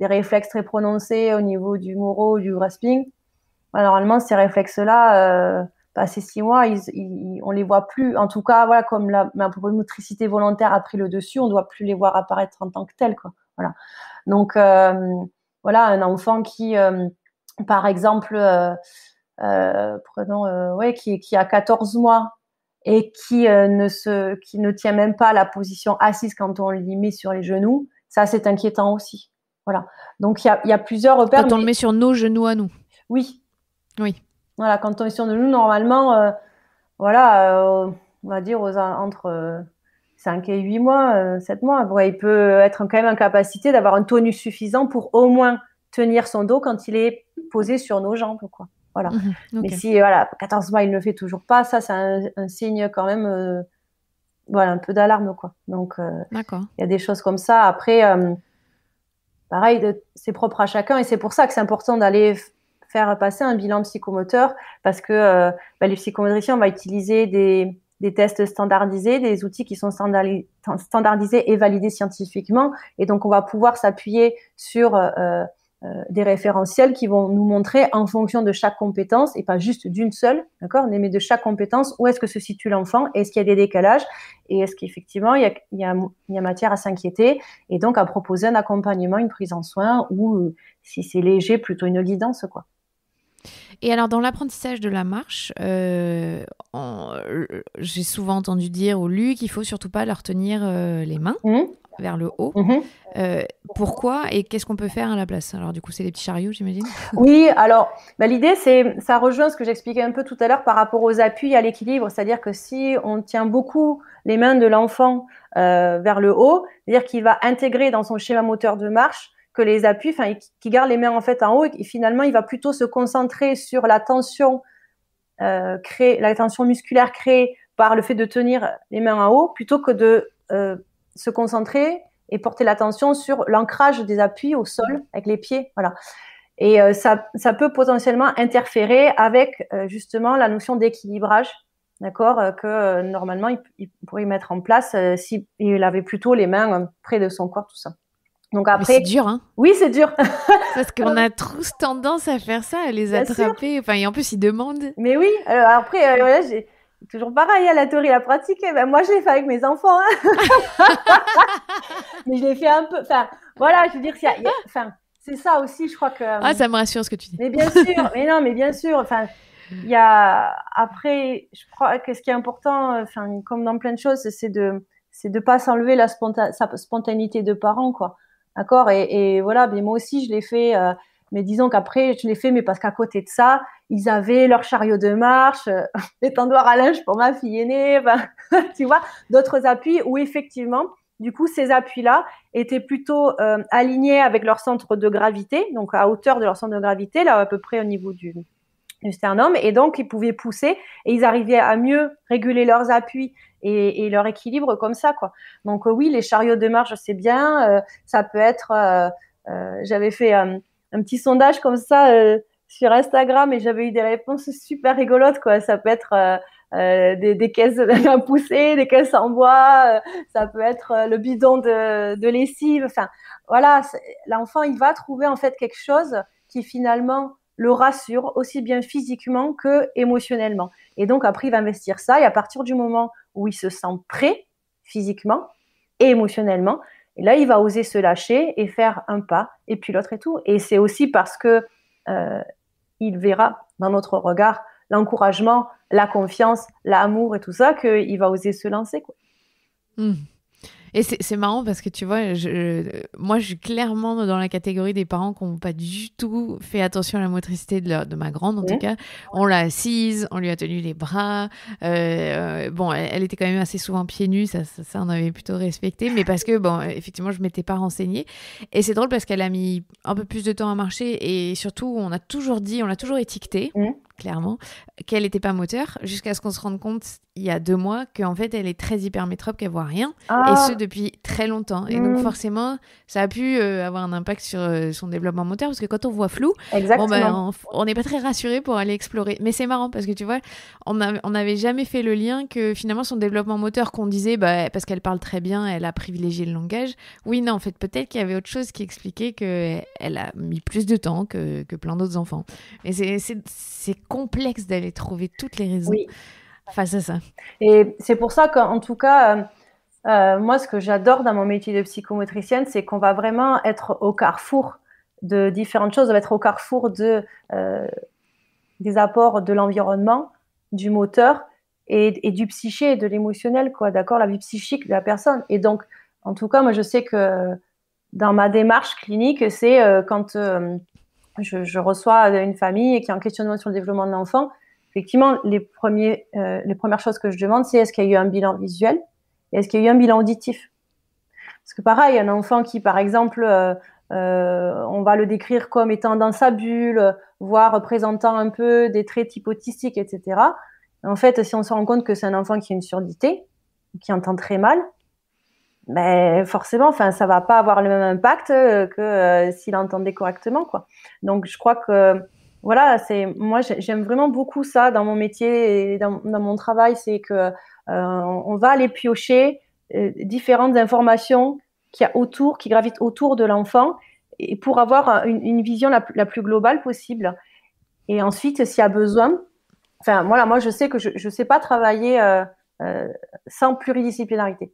réflexes très prononcés au niveau du moro ou du grasping, normalement ces réflexes-là, passé 6 mois, on les voit plus. En tout cas, voilà, comme la motricité volontaire a pris le dessus, on doit plus les voir apparaître en tant que tel, quoi. Voilà. Donc voilà, un enfant qui par exemple qui a 14 mois et qui ne tient même pas la position assise quand on l'y met sur les genoux, ça c'est inquiétant aussi. Voilà. Donc il y a plusieurs repères. Quand on le met sur nos genoux à nous. Oui. Oui. Voilà, quand on est sur nos genoux, normalement, on va dire entre 5 et 8 mois, 7 mois. Ouais, il peut être quand même en capacité d'avoir un tonus suffisant pour au moins tenir son dos quand il est posé sur nos jambes, quoi. Voilà. Mais si, voilà, 14 mois, il ne le fait toujours pas, ça, c'est un signe quand même, voilà, un peu d'alarme, quoi. Donc, il y a des choses comme ça. Après, pareil, c'est propre à chacun et c'est pour ça que c'est important d'aller faire passer un bilan psychomoteur parce que les psychomotriciens, on va utiliser des tests standardisés, des outils qui sont standardisés et validés scientifiquement. Et donc, on va pouvoir s'appuyer sur des référentiels qui vont nous montrer en fonction de chaque compétence et pas juste d'une seule, d'accord, mais de chaque compétence, où est-ce que se situe l'enfant, est-ce qu'il y a des décalages et est-ce qu'effectivement il y a matière à s'inquiéter et donc à proposer un accompagnement, une prise en soin ou si c'est léger, plutôt une guidance, quoi. Et alors, dans l'apprentissage de la marche, j'ai souvent entendu dire ou lu qu'il faut surtout pas leur tenir les mains vers le haut. Pourquoi et qu'est-ce qu'on peut faire à la place? Alors, du coup, c'est des petits chariots, j'imagine? Oui, alors, l'idée, ça rejoint ce que j'expliquais un peu tout à l'heure par rapport aux appuis et à l'équilibre. C'est-à-dire que si on tient beaucoup les mains de l'enfant vers le haut, c'est-à-dire qu'il va intégrer dans son schéma moteur de marche que les appuis, qui garde les mains en fait en haut et finalement, il va plutôt se concentrer sur la tension la tension musculaire créée par le fait de tenir les mains en haut plutôt que de se concentrer et porter l'attention sur l'ancrage des appuis au sol avec les pieds. Voilà. Et ça peut potentiellement interférer avec justement la notion d'équilibrage, d'accord, que normalement il pourrait mettre en place s'il avait plutôt les mains près de son corps, tout ça. Donc après, mais c'est dur, hein? Oui, c'est dur. Parce qu'on a tous tendance à faire ça, à les attraper. Enfin, et en plus, ils demandent. Mais oui, alors après, voilà, j'ai toujours pareil, la théorie, la pratique. Moi, je l'ai fait avec mes enfants. Mais je l'ai fait un peu. Enfin, voilà, je veux dire, c'est ça aussi, je crois que. Ça me rassure ce que tu dis. Mais bien sûr, mais bien sûr. Enfin, il y a. Après, je crois que ce qui est important, comme dans plein de choses, c'est de pas s'enlever sa spontanéité de parent, quoi. D'accord, et voilà, mais moi aussi je l'ai fait, mais disons qu'après je l'ai fait, mais parce qu'à côté de ça, ils avaient leur chariot de marche, les tendoirs à linge pour ma fille aînée, tu vois, d'autres appuis où effectivement, du coup, ces appuis-là étaient plutôt alignés avec leur centre de gravité, donc à hauteur de leur centre de gravité, là à peu près au niveau du sternum, et donc ils pouvaient pousser et ils arrivaient à mieux réguler leurs appuis et leur équilibre comme ça, quoi. Donc oui, les chariots de marche, c'est bien. Ça peut être. J'avais fait un petit sondage comme ça sur Instagram et j'avais eu des réponses super rigolotes, quoi. Ça peut être des caisses à pousser, des caisses en bois. Ça peut être le bidon de lessive. Enfin, voilà, l'enfant, il va trouver en fait quelque chose qui finalement le rassure aussi bien physiquement que émotionnellement. Et donc après, il va investir ça. Et à partir du moment où il se sent prêt physiquement et émotionnellement, et là, il va oser se lâcher et faire un pas, et puis l'autre et tout. Et c'est aussi parce que il verra dans notre regard l'encouragement, la confiance, l'amour et tout ça, qu'il va oser se lancer, quoi. Et c'est marrant parce que tu vois, moi je suis clairement dans la catégorie des parents qui n'ont pas du tout fait attention à la motricité de ma grande en tout cas. On l'a assise, on lui a tenu les bras. Bon, elle était quand même assez souvent pieds nus, ça on avait plutôt respecté, mais parce que bon, effectivement, je m'étais pas renseignée. Et c'est drôle parce qu'elle a mis un peu plus de temps à marcher et surtout, on l'a toujours étiqueté. Clairement, qu'elle n'était pas moteur, jusqu'à ce qu'on se rende compte il y a 2 mois qu'en fait elle est très hypermétrope, qu'elle voit rien, et ce depuis très longtemps. Et donc forcément, ça a pu avoir un impact sur son développement moteur, parce que quand on voit flou, on n'est pas très rassuré pour aller explorer. Mais c'est marrant parce que tu vois, on n'avait jamais fait le lien que finalement son développement moteur qu'on disait, parce qu'elle parle très bien, elle a privilégié le langage. Oui, non, en fait, peut-être qu'il y avait autre chose qui expliquait qu'elle a mis plus de temps que plein d'autres enfants. Mais c'est complexe d'aller trouver toutes les raisons face à ça. Et c'est pour ça qu'en tout cas, moi, ce que j'adore dans mon métier de psychomotricienne, c'est qu'on va vraiment être au carrefour de différentes choses. On va être au carrefour des apports de l'environnement, du moteur et du psyché et de l'émotionnel, quoi. D'accord, la vie psychique de la personne. Et donc, en tout cas, moi, je sais que dans ma démarche clinique, c'est quand je reçois une famille qui est en questionnement sur le développement de l'enfant. Effectivement, les premières choses que je demande, c'est est-ce qu'il y a eu un bilan visuel? Et est-ce qu'il y a eu un bilan auditif? Parce que pareil, un enfant qui, par exemple, on va le décrire comme étant dans sa bulle, voire présentant un peu des traits type autistiques, etc. En fait, si on se rend compte que c'est un enfant qui a une surdité, qui entend très mal, ben forcément, enfin, ça va pas avoir le même impact que s'il entendait correctement, quoi. Donc, je crois que voilà, moi j'aime vraiment beaucoup ça dans mon métier et dans mon travail, c'est que on va aller piocher différentes informations qui gravitent autour de l'enfant, et pour avoir une vision la plus globale possible. Et ensuite, s'il y a besoin, enfin voilà, moi je sais que je sais pas travailler euh, sans pluridisciplinarité.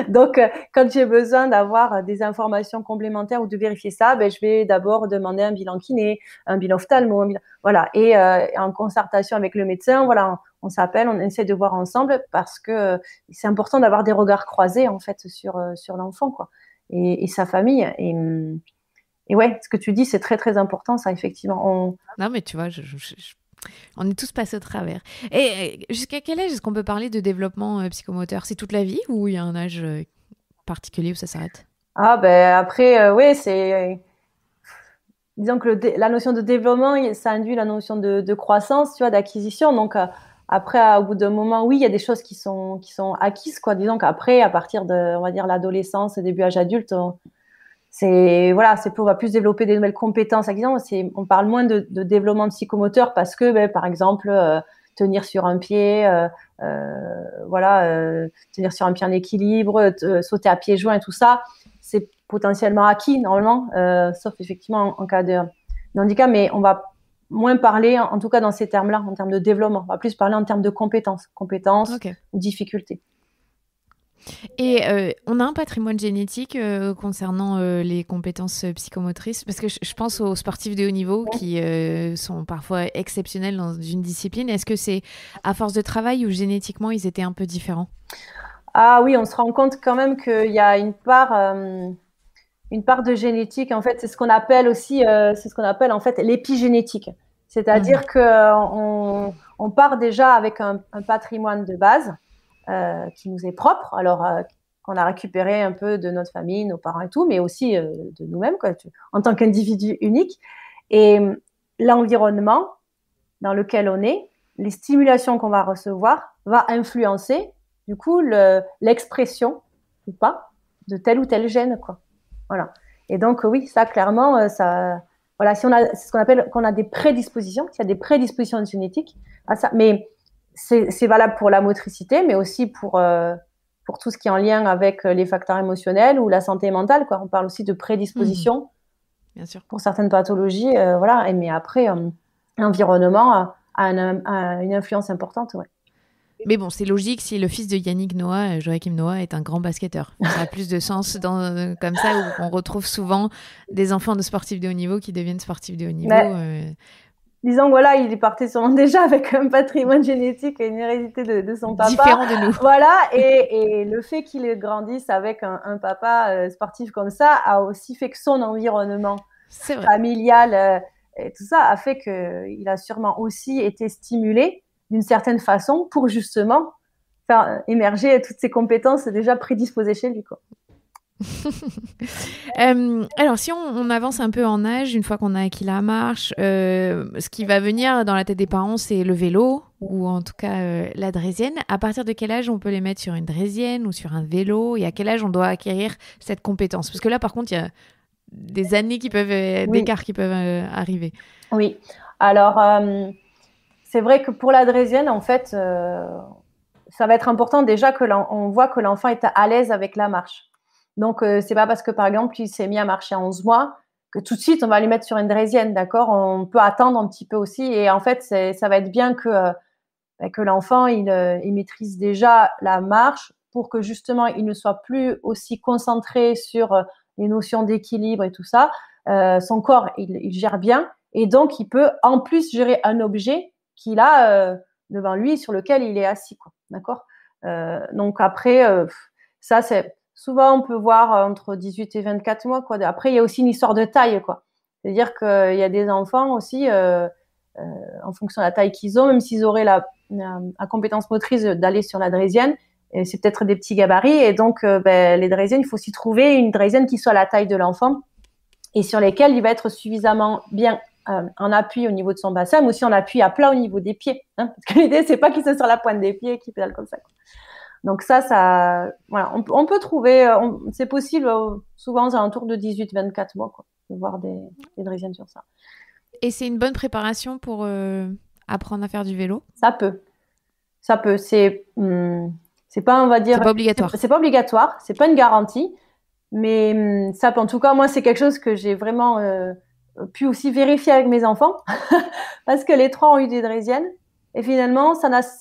Donc, quand j'ai besoin d'avoir des informations complémentaires ou de vérifier ça, ben, je vais d'abord demander un bilan kiné, un bilan ophtalmo, voilà. Et en concertation avec le médecin, voilà, on s'appelle, on essaie de voir ensemble parce que c'est important d'avoir des regards croisés en fait sur l'enfant, quoi, et sa famille. Et ouais, ce que tu dis, c'est très très important, ça, effectivement. Non, mais tu vois, on est tous passés au travers. Et jusqu'à quel âge est-ce qu'on peut parler de développement psychomoteur? C'est toute la vie ou il y a un âge particulier où ça s'arrête? Ah ben après, oui, c'est disons que la notion de développement, ça induit la notion de croissance, tu vois, d'acquisition. Donc après, au bout d'un moment, oui, il y a des choses qui sont acquises, quoi. Disons qu'après, à partir de, on va dire, l'adolescence et début âge adulte, on va plus développer des nouvelles compétences. On parle moins de développement psychomoteur parce que, ben, par exemple, tenir sur un pied, tenir sur un pied en équilibre, sauter à pieds joints et tout ça, c'est potentiellement acquis normalement, sauf effectivement en cas de handicap, mais on va moins parler, en tout cas dans ces termes-là, en termes de développement. On va plus parler en termes de compétences Okay. ou difficultés. Et on a un patrimoine génétique concernant les compétences psychomotrices, parce que je pense aux sportifs de haut niveau qui sont parfois exceptionnels dans une discipline. Est-ce que c'est à force de travail ou génétiquement ils étaient un peu différents? Ah oui, on se rend compte quand même qu'il y a une part de génétique. En fait, c'est ce qu'on appelle aussi, en fait l'épigénétique. C'est-à-dire que on part déjà avec un patrimoine de base qui nous est propre. Alors qu'on a récupéré un peu de notre famille, nos parents et tout, mais aussi de nous-mêmes, quoi, en tant qu'individu unique. Et l'environnement dans lequel on est, les stimulations qu'on va recevoir, va influencer du coup l'expression ou pas de tel ou tel gène, quoi. Voilà. Et donc oui, ça clairement, ça, voilà, si on a, c'est ce qu'on appelle qu'on a des prédispositions, qu'il y a des prédispositions génétiques à ça, mais c'est valable pour la motricité, mais aussi pour tout ce qui est en lien avec les facteurs émotionnels ou la santé mentale, quoi. On parle aussi de prédisposition Bien sûr. pour certaines pathologies, voilà. Et mais après, l'environnement a une influence importante, ouais. Mais bon, c'est logique si le fils de Yannick Noah, Joachim Noah, est un grand basketteur. Ça a plus de sens comme ça, où on retrouve souvent des enfants de sportifs de haut niveau qui deviennent sportifs de haut niveau. Disons, voilà, il est parti sûrement déjà avec un patrimoine génétique et une hérédité de son papa. Différent de nous. Voilà, et le fait qu'il grandisse avec un papa sportif comme ça a aussi fait que son environnement familial et tout ça a fait qu'il a sûrement aussi été stimulé d'une certaine façon pour justement faire émerger toutes ces compétences déjà prédisposées chez lui, quoi. Alors, si on avance un peu en âge, une fois qu'on a acquis la marche, ce qui va venir dans la tête des parents, c'est le vélo, ou en tout cas la draisienne. À partir de quel âge on peut les mettre sur une draisienne ou sur un vélo, et à quel âge on doit acquérir cette compétence? Parce que là, par contre, il y a des années d'écart qui peuvent arriver. Oui. Alors, c'est vrai que pour la draisienne, en fait, ça va être important déjà on voit que l'enfant est à l'aise avec la marche. Donc, c'est pas parce que, par exemple, il s'est mis à marcher à 11 mois que tout de suite, on va lui mettre sur une draisienne, d'accord? On peut attendre un petit peu aussi. Et en fait, ça va être bien que l'enfant, il maîtrise déjà la marche pour que, justement, il ne soit plus aussi concentré sur les notions d'équilibre et tout ça. Son corps, il gère bien. Et donc, il peut, en plus, gérer un objet qu'il a devant lui, sur lequel il est assis, quoi. D'accord? Donc, après, ça, c'est... Souvent, on peut voir entre 18 et 24 mois, quoi. Après, il y a aussi une histoire de taille, quoi. C'est-à-dire qu'il y a des enfants aussi, en fonction de la taille qu'ils ont, même s'ils auraient la compétence motrice d'aller sur la draisienne, Et c'est peut-être des petits gabarits. Et donc, les draisiennes, il faut aussi trouver une draisienne qui soit à la taille de l'enfant et sur lesquelles il va être suffisamment bien en appui au niveau de son bassin, mais aussi en appui à plat au niveau des pieds. Parce que l'idée, c'est pas qu'il soit sur la pointe des pieds et qu'il pédale comme ça. Donc voilà, on peut trouver, c'est possible souvent aux alentours de 18-24 mois, quoi, de voir des draisiennes sur ça. Et c'est une bonne préparation pour apprendre à faire du vélo? Ça peut. C'est pas, on va dire, c'est pas obligatoire. C'est pas obligatoire, c'est pas une garantie, mais ça peut. En tout cas, moi, c'est quelque chose que j'ai vraiment pu aussi vérifier avec mes enfants, parce que les 3 ont eu des draisiennes, et finalement,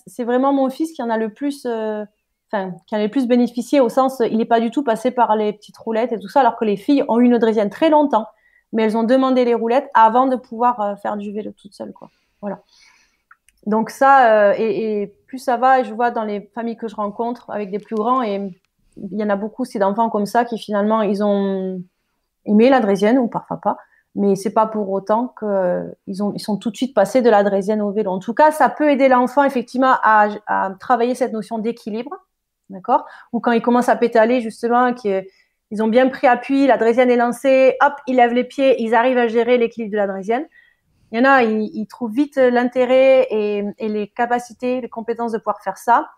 c'est vraiment mon fils qui en a le plus, qui en a le plus bénéficié, au sens, il n'est pas du tout passé par les petites roulettes et tout ça, alors que les filles ont eu une draisienne très longtemps, mais elles ont demandé les roulettes avant de pouvoir faire du vélo toutes seules, quoi. Voilà. Donc ça, et plus ça va, et je vois dans les familles que je rencontre avec des plus grands, et il y en a beaucoup, c'est d'enfants comme ça qui finalement, ils ont aimé la draisienne, ou parfois pas, mais c'est pas pour autant qu'ils sont tout de suite passés de la draisienne au vélo. En tout cas, ça peut aider l'enfant effectivement à travailler cette notion d'équilibre, d'accord? Ou quand ils commencent à pédaler justement, ils ont bien pris appui, la draisienne est lancée, hop, ils lèvent les pieds, ils arrivent à gérer l'équilibre de la draisienne. Il y en a, ils trouvent vite l'intérêt et les capacités, les compétences de pouvoir faire ça.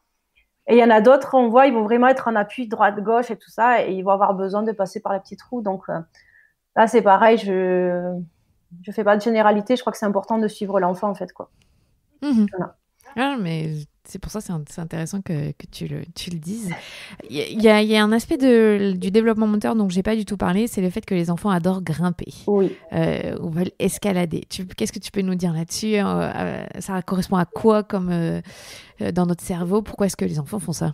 Et il y en a d'autres, on voit, ils vont vraiment être en appui droite-gauche et tout ça, et ils vont avoir besoin de passer par la petite roue. Donc là, c'est pareil, je fais pas de généralité, je crois que c'est important de suivre l'enfant, en fait, quoi. Voilà. Ah, mais c'est pour ça c'est intéressant que tu le dises. Il y a un aspect du développement moteur dont j'ai pas du tout parlé, c'est le fait que les enfants adorent grimper. Oui. Ou veulent escalader. Qu'est-ce que tu peux nous dire là-dessus? Ça correspond à quoi comme dans notre cerveau? Pourquoi est-ce que les enfants font ça?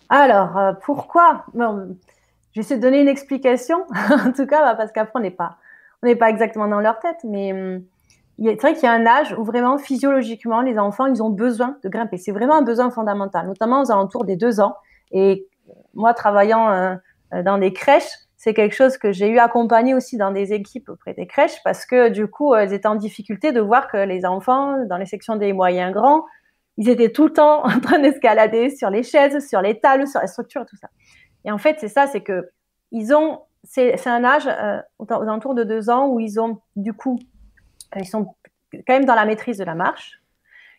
Alors, pourquoi? Bon, je vais essayer de donner une explication, en tout cas, parce qu'après, on n'est pas exactement dans leur tête, mais c'est vrai qu'il y a un âge où vraiment, physiologiquement, les enfants, ils ont besoin de grimper. C'est vraiment un besoin fondamental, notamment aux alentours des 2 ans. Et moi, travaillant dans des crèches, c'est quelque chose que j'ai eu accompagné aussi dans des équipes auprès des crèches, parce que du coup, elles étaient en difficulté de voir que les enfants, dans les sections des moyens grands, ils étaient tout le temps en train d'escalader sur les chaises, sur les tables, sur les structures et tout ça. Et en fait, c'est un âge aux alentours de 2 ans où ils ont, du coup, ils sont quand même dans la maîtrise de la marche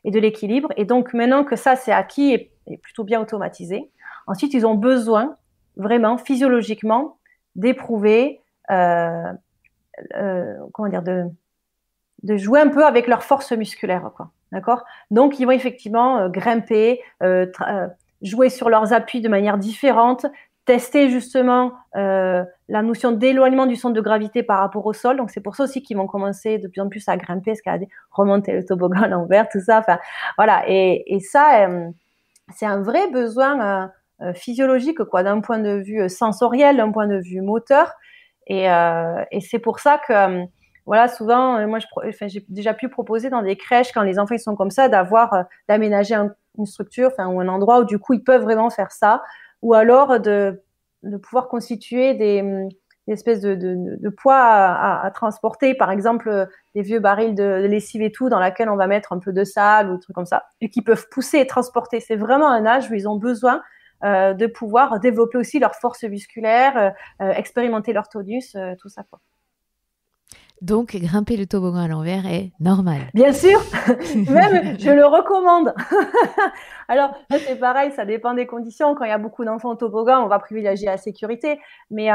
et de l'équilibre. Et donc, maintenant que ça, c'est acquis et plutôt bien automatisé, ensuite, ils ont besoin, vraiment, physiologiquement, d'éprouver, de jouer un peu avec leur force musculaire, quoi. D'accord? Donc, ils vont effectivement grimper, jouer sur leurs appuis de manière différente, tester justement la notion d'éloignement du centre de gravité par rapport au sol. Donc, c'est pour ça aussi qu'ils vont commencer de plus en plus à grimper, escalader, remonter le toboggan à l'envers, tout ça. Enfin, voilà. Et ça, c'est un vrai besoin physiologique, quoi, d'un point de vue sensoriel, d'un point de vue moteur. Et c'est pour ça que voilà, souvent, moi, j'ai déjà pu proposer dans des crèches, quand les enfants ils sont comme ça, d'aménager une structure, ou un endroit où du coup ils peuvent vraiment faire ça, ou alors de pouvoir constituer des espèces de poids à transporter, par exemple des vieux barils de lessive et tout, dans laquelle on va mettre un peu de sable ou des trucs comme ça, et qui peuvent pousser et transporter. C'est vraiment un âge où ils ont besoin de pouvoir développer aussi leur force musculaire, expérimenter leur tonus, tout ça, quoi. Donc, grimper le toboggan à l'envers est normal. Bien sûr, même je le recommande. Alors, là, c'est pareil, ça dépend des conditions. Quand il y a beaucoup d'enfants au toboggan, on va privilégier la sécurité. Mais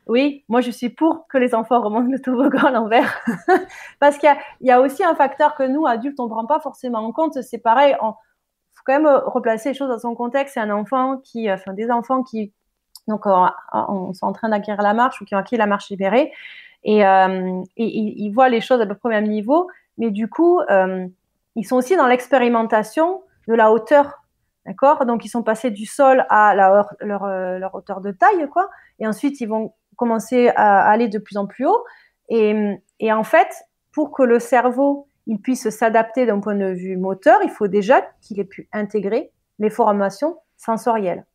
oui, moi, je suis pour que les enfants remontent le toboggan à l'envers. Parce qu'il y a aussi un facteur que nous, adultes, on ne prend pas forcément en compte. C'est pareil, il faut quand même replacer les choses dans son contexte. C'est des enfants qui donc, sont en train d'acquérir la marche ou qui ont acquis la marche libérée. Et ils voient les choses à peu près au même niveau, mais du coup, ils sont aussi dans l'expérimentation de la hauteur, d'accord? Donc, ils sont passés du sol à leur hauteur de taille, quoi. Et ensuite, ils vont commencer à aller de plus en plus haut. Et en fait, pour que le cerveau il puisse s'adapter d'un point de vue moteur, il faut déjà qu'il ait pu intégrer les formations sensorielles.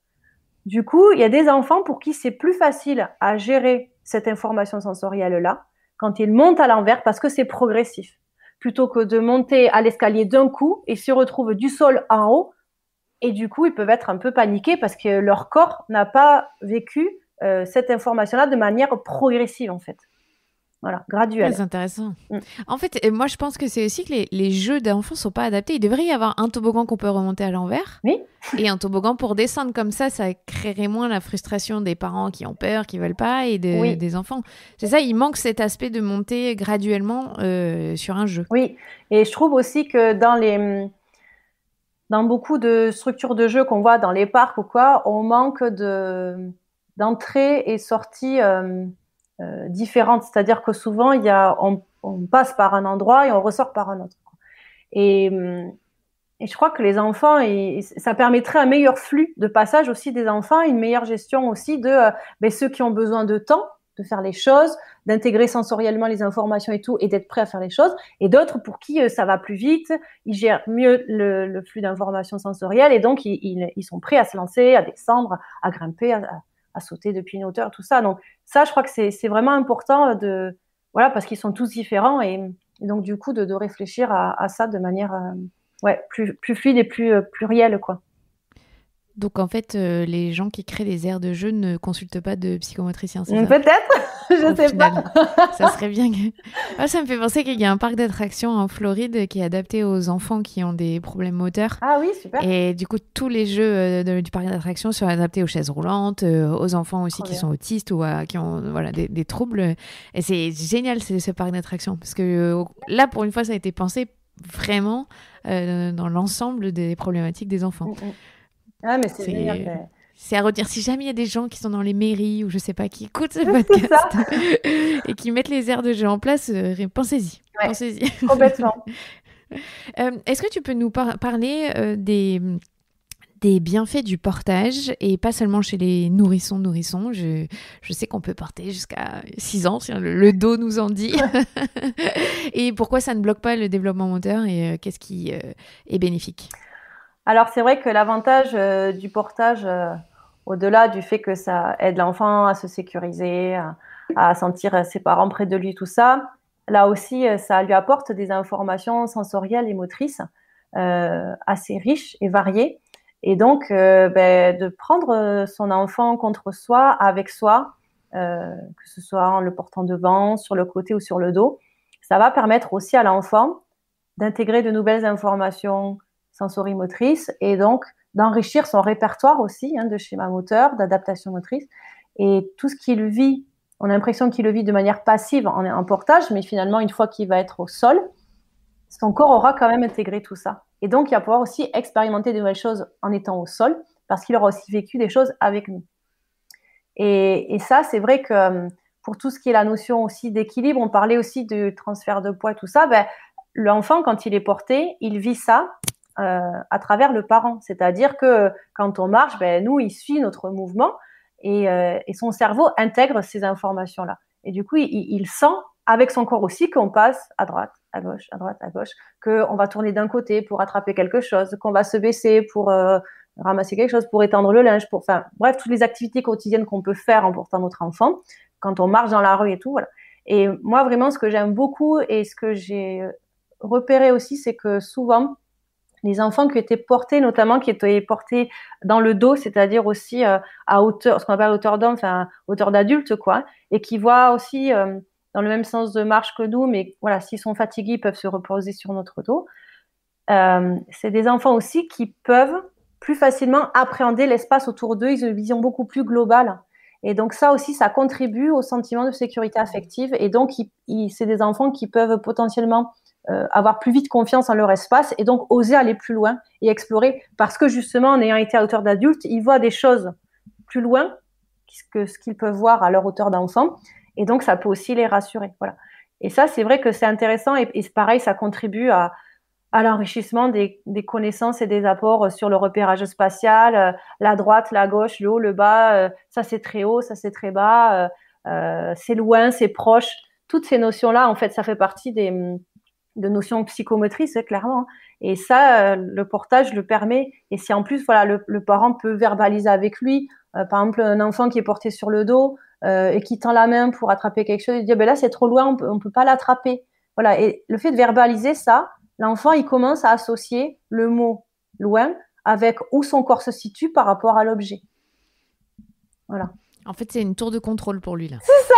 Du coup, il y a des enfants pour qui c'est plus facile à gérer cette information sensorielle-là quand ils montent à l'envers parce que c'est progressif. Plutôt que de monter à l'escalier d'un coup et se retrouvent du sol en haut Et du coup, ils peuvent être un peu paniqués parce que leur corps n'a pas vécu cette information-là de manière progressive, en fait. Voilà, graduelle. C'est intéressant. Mm. En fait, moi, je pense que c'est aussi que les jeux d'enfants sont pas adaptés. Il devrait y avoir un toboggan qu'on peut remonter à l'envers Oui, et un toboggan pour descendre. Comme ça créerait moins la frustration des parents qui ont peur, qui veulent pas, et oui, des enfants. C'est ça, il manque cet aspect de monter graduellement sur un jeu. oui. Et je trouve aussi que dans beaucoup de structures de jeux qu'on voit dans les parcs ou quoi, on manque d'entrées et sorties différentes. C'est-à-dire que souvent, on passe par un endroit et on ressort par un autre. Et, euh, et je crois que les enfants, ça permettrait un meilleur flux de passage aussi des enfants, une meilleure gestion aussi de ceux qui ont besoin de temps de faire les choses, d'intégrer sensoriellement les informations et tout, et d'être prêts à faire les choses, et d'autres pour qui ça va plus vite, ils gèrent mieux le flux d'informations sensorielles, et donc ils sont prêts à se lancer, à descendre, à grimper, à sauter depuis une hauteur, tout ça. Donc ça, je crois que c'est vraiment important voilà, parce qu'ils sont tous différents, et donc du coup de réfléchir à ça de manière plus fluide et plus réelle, quoi. Donc en fait, les gens qui créent des aires de jeu ne consultent pas de psychomotricien, c'est ça? Peut-être, je sais Final. pas. Ça serait bien que... Ah, ça me fait penser qu'il y a un parc d'attractions en Floride qui est adapté aux enfants qui ont des problèmes moteurs. Ah oui, super. Et du coup, tous les jeux du parc d'attractions sont adaptés aux chaises roulantes, aux enfants aussi Trop qui bien. sont autistes ou qui ont des troubles. Et c'est génial, ce parc d'attractions. Parce que là, pour une fois, ça a été pensé vraiment dans l'ensemble des problématiques des enfants. Ah, mais c'est génial. C'est à retenir. Si jamais il y a des gens qui sont dans les mairies ou je sais pas qui écoutent ce C'est podcast ça. et qui mettent les aires de jeu en place, pensez-y. Ouais. Pensez-y. Complètement. Est-ce que tu peux nous parler des bienfaits du portage et pas seulement chez les nourrissons. Je sais qu'on peut porter jusqu'à 6 ans, si le dos nous en dit. Et pourquoi ça ne bloque pas le développement moteur et qu'est-ce qui est bénéfique? Alors, c'est vrai que l'avantage du portage, au-delà du fait que ça aide l'enfant à se sécuriser, à sentir ses parents près de lui, tout ça, là aussi, ça lui apporte des informations sensorielles et motrices assez riches et variées. Et donc, de prendre son enfant contre soi, avec soi, que ce soit en le portant devant, sur le côté ou sur le dos, ça va permettre aussi à l'enfant d'intégrer de nouvelles informations sensorimotrices et donc d'enrichir son répertoire aussi de schéma moteur, d'adaptation motrice. Et tout ce qu'il vit, on a l'impression qu'il le vit de manière passive en portage, mais finalement, une fois qu'il va être au sol, son corps aura quand même intégré tout ça. Et donc, il va pouvoir aussi expérimenter de nouvelles choses en étant au sol, parce qu'il aura aussi vécu des choses avec nous. Et ça, c'est vrai que pour tout ce qui est la notion aussi d'équilibre, on parlait aussi du transfert de poids et tout ça, l'enfant, quand il est porté, il vit ça à travers le parent. C'est-à-dire que quand on marche, nous, il suit notre mouvement et son cerveau intègre ces informations-là. Et du coup, il sent avec son corps aussi qu'on passe à droite, à gauche, à droite, à gauche, qu'on va tourner d'un côté pour attraper quelque chose, qu'on va se baisser pour ramasser quelque chose, pour étendre le linge, bref, toutes les activités quotidiennes qu'on peut faire en portant notre enfant, quand on marche dans la rue et tout, voilà. Et moi, vraiment, ce que j'aime beaucoup et ce que j'ai repéré aussi, c'est que souvent, les enfants qui étaient portés, notamment qui étaient portés dans le dos, c'est-à-dire aussi à hauteur, ce qu'on appelle hauteur d'homme, enfin hauteur d'adulte, quoi, et qui voient aussi dans le même sens de marche que nous, mais voilà, s'ils sont fatigués, ils peuvent se reposer sur notre dos. C'est des enfants aussi qui peuvent plus facilement appréhender l'espace autour d'eux, ils ont une vision beaucoup plus globale. Et donc ça aussi, ça contribue au sentiment de sécurité affective. Et donc, c'est des enfants qui peuvent potentiellement avoir plus vite confiance en leur espace et donc oser aller plus loin et explorer. Parce que justement, en ayant été à hauteur d'adulte, ils voient des choses plus loin que ce qu'ils peuvent voir à leur hauteur d'enfant. Et donc, ça peut aussi les rassurer. Voilà. Et ça, c'est vrai que c'est intéressant et pareil, ça contribue à l'enrichissement des connaissances et des apports sur le repérage spatial, la droite, la gauche, le haut, le bas, ça c'est très haut, ça c'est très bas, c'est loin, c'est proche. Toutes ces notions-là, en fait, ça fait partie de notions psychomotrices, clairement. Et ça, le portage le permet. Et si en plus, voilà, le parent peut verbaliser avec lui, par exemple, un enfant qui est porté sur le dos et qui tend la main pour attraper quelque chose, il dit là c'est trop loin, on peut pas l'attraper. Voilà. Et le fait de verbaliser ça, l'enfant, il commence à associer le mot loin avec où son corps se situe par rapport à l'objet. Voilà. En fait, c'est une tour de contrôle pour lui, là. C'est ça.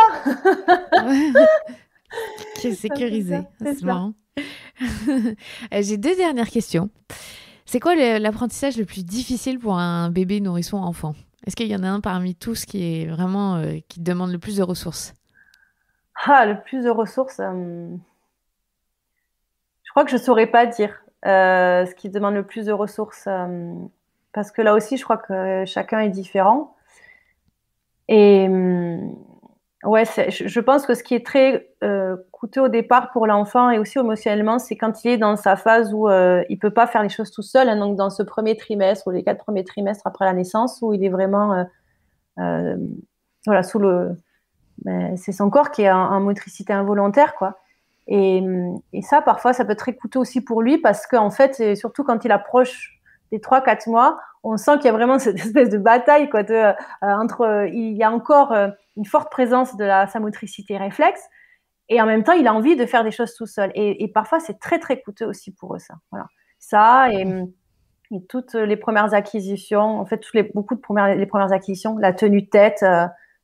Qui est sécurisé. C'est C'est ça. marrant. J'ai 2 dernières questions. C'est quoi l'apprentissage le plus difficile pour un bébé, nourrisson, enfant? Est-ce qu'il y en a un parmi tous qui est vraiment qui demande le plus de ressources? Le plus de ressources, je crois que je saurais pas dire ce qui demande le plus de ressources, parce que là aussi, je crois que chacun est différent. Et ouais, je pense que ce qui est très coûteux au départ pour l'enfant et aussi émotionnellement, c'est quand il est dans sa phase où il peut pas faire les choses tout seul, hein, donc dans ce premier trimestre ou les 4 premiers trimestres après la naissance, où il est vraiment voilà, c'est son corps qui est en motricité involontaire, quoi. Et ça, parfois, ça peut être très coûteux aussi pour lui parce qu'en fait, et surtout quand il approche des 3-4 mois, on sent qu'il y a vraiment cette espèce de bataille, quoi, entre, il y a encore une forte présence de sa motricité réflexe et en même temps, il a envie de faire des choses tout seul. Et parfois, c'est très, très coûteux aussi pour eux, ça. Voilà. Ça et toutes les premières acquisitions, en fait, beaucoup les premières acquisitions, la tenue de tête,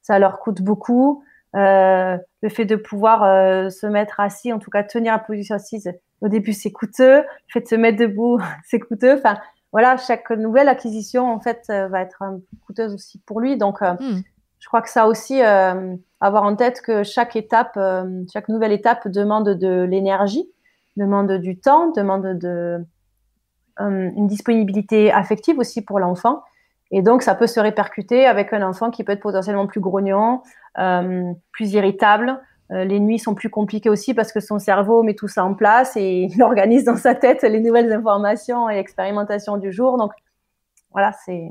ça leur coûte beaucoup. Le fait de pouvoir se mettre assis, en tout cas tenir la position assise, au début c'est coûteux. Le fait de se mettre debout, c'est coûteux. Enfin, voilà, chaque nouvelle acquisition en fait va être coûteuse aussi pour lui. Donc, je crois que ça aussi, avoir en tête que chaque nouvelle étape demande de l'énergie, demande du temps, demande une disponibilité affective aussi pour l'enfant. Et donc, ça peut se répercuter avec un enfant qui peut être potentiellement plus grognon, plus irritable. Les nuits sont plus compliquées aussi parce que son cerveau met tout ça en place et il organise dans sa tête les nouvelles informations et expérimentations du jour. Donc, voilà, c'est...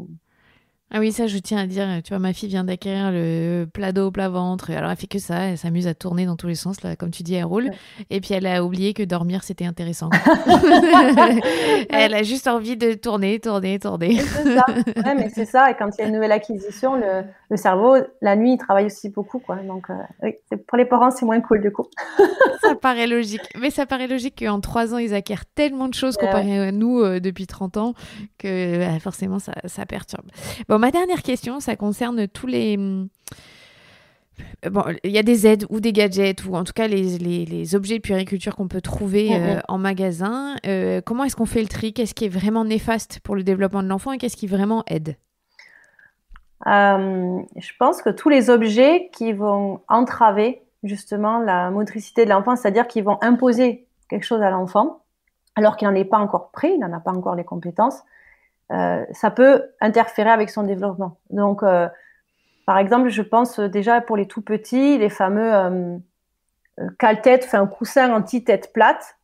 Ah oui, ça, je tiens à dire, tu vois, ma fille vient d'acquérir le plat dos, plat ventre. Alors, elle fait que ça, elle s'amuse à tourner dans tous les sens, là, comme tu dis, elle roule. Ouais. Et puis, elle a oublié que dormir, c'était intéressant. Elle a juste envie de tourner. C'est ça. Ouais, mais c'est ça. Et quand il y a une nouvelle acquisition, le cerveau, la nuit, il travaille aussi beaucoup, quoi. Donc, oui, pour les parents, c'est moins cool, du coup. Ça paraît logique. Mais ça paraît logique qu'en 3 ans, ils acquièrent tellement de choses comparé à nous depuis 30 ans que forcément, ça perturbe. Bon, ma dernière question, ça concerne tous les... Bon, il y a des aides ou des gadgets ou en tout cas les objets de puériculture qu'on peut trouver en magasin. Comment est-ce qu'on fait le tri? Qu'est-ce qui est vraiment néfaste pour le développement de l'enfant et qu'est-ce qui vraiment aide? Je pense que tous les objets qui vont entraver justement la motricité de l'enfant, c'est-à-dire qui vont imposer quelque chose à l'enfant, alors qu'il n'en est pas encore prêt, il n'en a pas encore les compétences, ça peut interférer avec son développement. Donc, par exemple, je pense déjà pour les tout petits, les fameux cale-tête, enfin coussin anti-tête plate.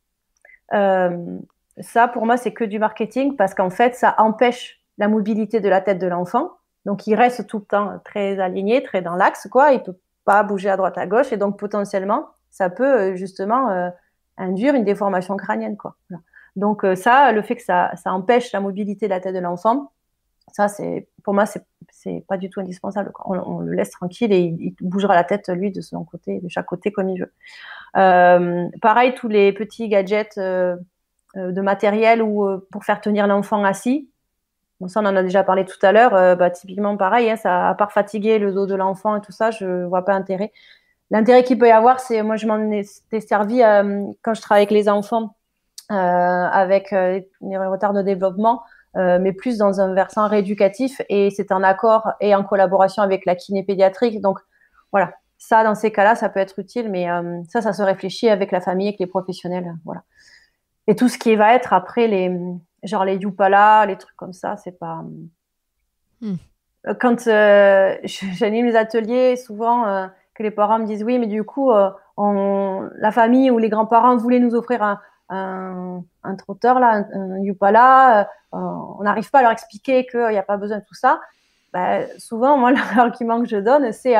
Ça, pour moi, c'est que du marketing parce qu'en fait, ça empêche la mobilité de la tête de l'enfant. Donc, il reste tout le temps très aligné, très dans l'axe, quoi. Il peut pas bouger à droite, à gauche. Et donc, potentiellement, ça peut justement induire une déformation crânienne, quoi. Voilà. Donc, ça, le fait que ça empêche la mobilité de la tête de l'enfant, ça, pour moi, c'est pas du tout indispensable, quoi. On le laisse tranquille et il bougera la tête, lui, de son côté, de chaque côté, comme il veut. Pareil, tous les petits gadgets de matériel ou pour faire tenir l'enfant assis. Bon, ça, on en a déjà parlé tout à l'heure. Typiquement, pareil, hein, ça, à part fatiguer le dos de l'enfant et tout ça, je vois pas intérêt. L'intérêt qu'il peut y avoir, c'est, moi, je m'en ai servi quand je travaille avec les enfants avec les retards de développement, mais plus dans un versant rééducatif et c'est en accord et en collaboration avec la kiné pédiatrique. Donc, voilà. Ça, dans ces cas-là, ça peut être utile, mais ça se réfléchit avec la famille, avec les professionnels, voilà. Et tout ce qui va être après genre les Yupala, les trucs comme ça, c'est pas. Quand j'anime les ateliers, souvent que les parents me disent oui, mais du coup, la famille ou les grands-parents voulaient nous offrir un trotteur là, un Yupala, on n'arrive pas à leur expliquer qu'il n'y a pas besoin de tout ça. Souvent, moi, l'argument que je donne, c'est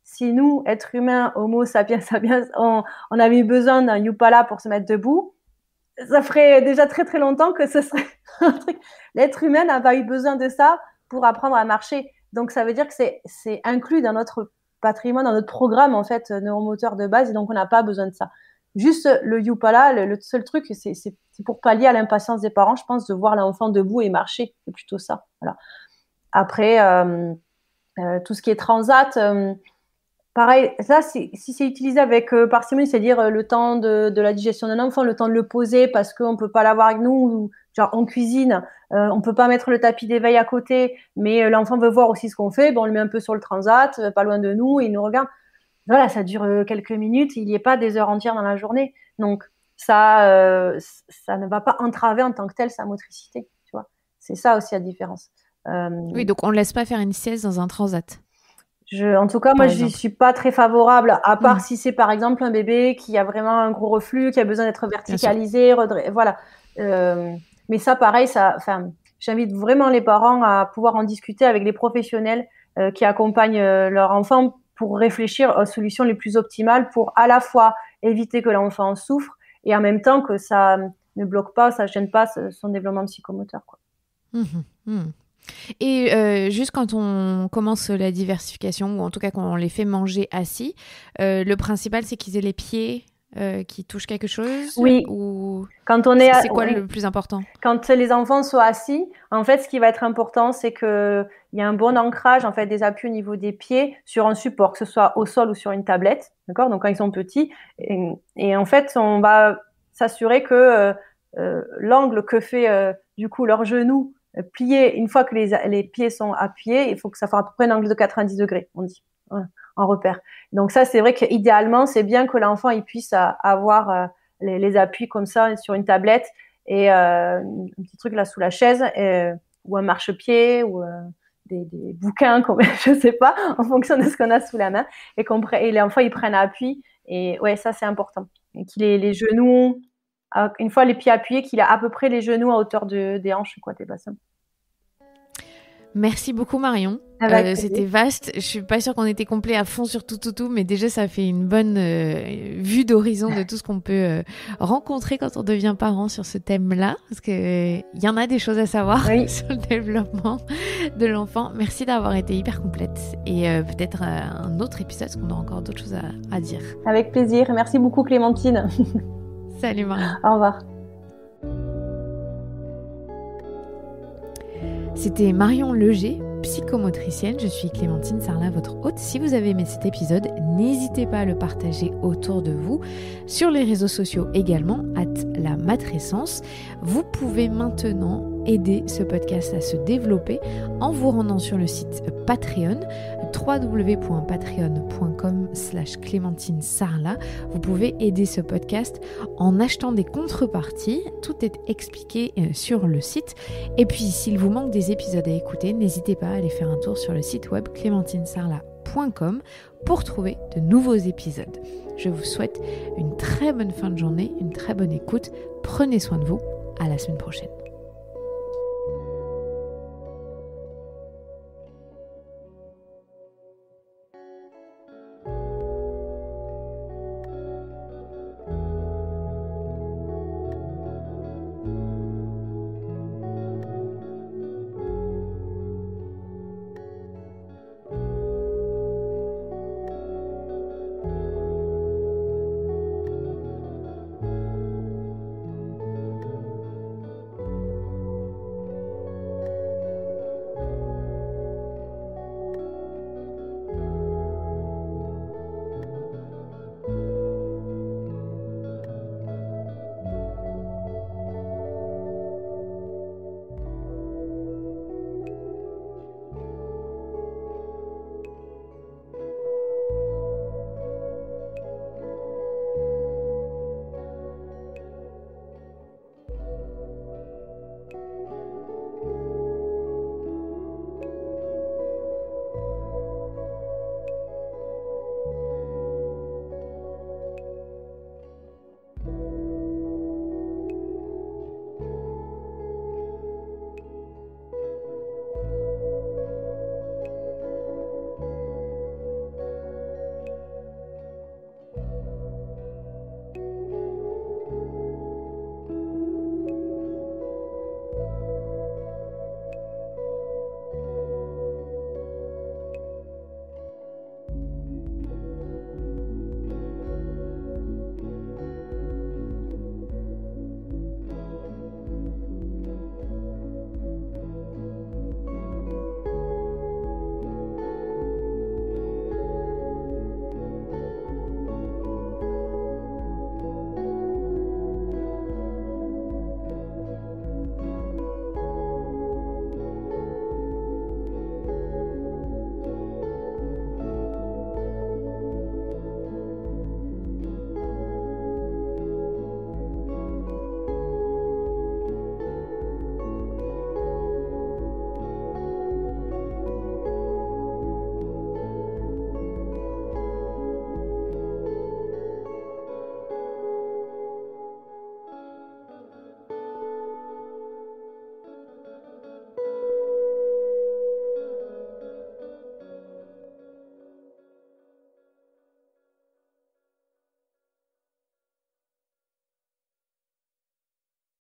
si nous, êtres humains, Homo sapiens sapiens, on avait eu besoin d'un Yupala pour se mettre debout, ça ferait déjà très très longtemps que ce serait un truc. L'être humain n'a pas eu besoin de ça pour apprendre à marcher. Donc ça veut dire que c'est inclus dans notre patrimoine, dans notre programme en fait neuromoteur de base, et donc on n'a pas besoin de ça. juste le Youpala, le seul truc, c'est pour pallier à l'impatience des parents, je pense, de voir l'enfant debout et marcher. C'est plutôt ça. Voilà. Après, tout ce qui est transat, pareil, ça, si c'est utilisé avec parcimonie, c'est-à-dire le temps de la digestion d'un enfant, le temps de le poser parce qu'on ne peut pas l'avoir avec nous, ou, genre en cuisine, on ne peut pas mettre le tapis d'éveil à côté, mais l'enfant veut voir aussi ce qu'on fait, on le met un peu sur le transat, pas loin de nous, et il nous regarde. Voilà, ça dure quelques minutes, il n'y est pas des heures entières dans la journée. Donc, ça ne va pas entraver en tant que tel sa motricité, tu vois. C'est ça aussi la différence. Oui, donc on ne laisse pas faire une sieste dans un transat. En tout cas, moi, je n'y suis pas très favorable, à part si c'est par exemple un bébé qui a vraiment un gros reflux, qui a besoin d'être verticalisé, voilà. Mais ça, pareil, j'invite vraiment les parents à pouvoir en discuter avec les professionnels qui accompagnent leur enfant pour réfléchir aux solutions les plus optimales pour à la fois éviter que l'enfant souffre et en même temps que ça ne bloque pas, ça ne gêne pas son développement psychomoteur, quoi. Et juste quand on commence la diversification, ou en tout cas quand on les fait manger assis, le principal c'est qu'ils aient les pieds qui touchent quelque chose. Oui. Ou C'est quoi le plus important? Quand les enfants sont assis, en fait, ce qui va être important, c'est qu'il y a un bon ancrage, en fait, des appuis au niveau des pieds sur un support, que ce soit au sol ou sur une tablette, d'accord? Donc quand ils sont petits, et en fait, on va s'assurer que l'angle que fait du coup leur genou plié, une fois que les pieds sont appuyés, il faut que ça fasse à peu près un angle de 90 degrés, on dit, en repère. Donc ça, c'est vrai qu'idéalement, c'est bien que l'enfant il puisse avoir les appuis comme ça sur une tablette et un petit truc là sous la chaise, ou un marchepied, ou des bouquins, je sais pas, en fonction de ce qu'on a sous la main, et l'enfant il prenne appui. Et ouais, ça c'est important. Et qu'il ait les genoux, une fois les pieds appuyés, qu'il a à peu près les genoux à hauteur des hanches, quoi, des bassins. Merci beaucoup Marion. C'était vaste. Je suis pas sûre qu'on était complet à fond sur tout, mais déjà ça fait une bonne vue d'horizon de tout ce qu'on peut rencontrer quand on devient parent sur ce thème-là, parce que il y en a des choses à savoir sur le développement de l'enfant. Merci d'avoir été hyper complète, et peut-être un autre épisode, parce qu'on a encore d'autres choses à dire. Avec plaisir. Merci beaucoup Clémentine. Salut Marion. Au revoir. C'était Marion Leger, psychomotricienne. Je suis Clémentine Sarlat, votre hôte. Si vous avez aimé cet épisode, n'hésitez pas à le partager autour de vous, sur les réseaux sociaux également, @lamatrescence. Vous pouvez maintenant aider ce podcast à se développer en vous rendant sur le site Patreon, www.patreon.com/Clémentine Sarlat. Vous pouvez aider ce podcast en achetant des contreparties. Tout est expliqué sur le site. Et puis, s'il vous manque des épisodes à écouter, n'hésitez pas à aller faire un tour sur le site web clémentinesarlat.com pour trouver de nouveaux épisodes. Je vous souhaite une très bonne fin de journée, une très bonne écoute. Prenez soin de vous. À la semaine prochaine.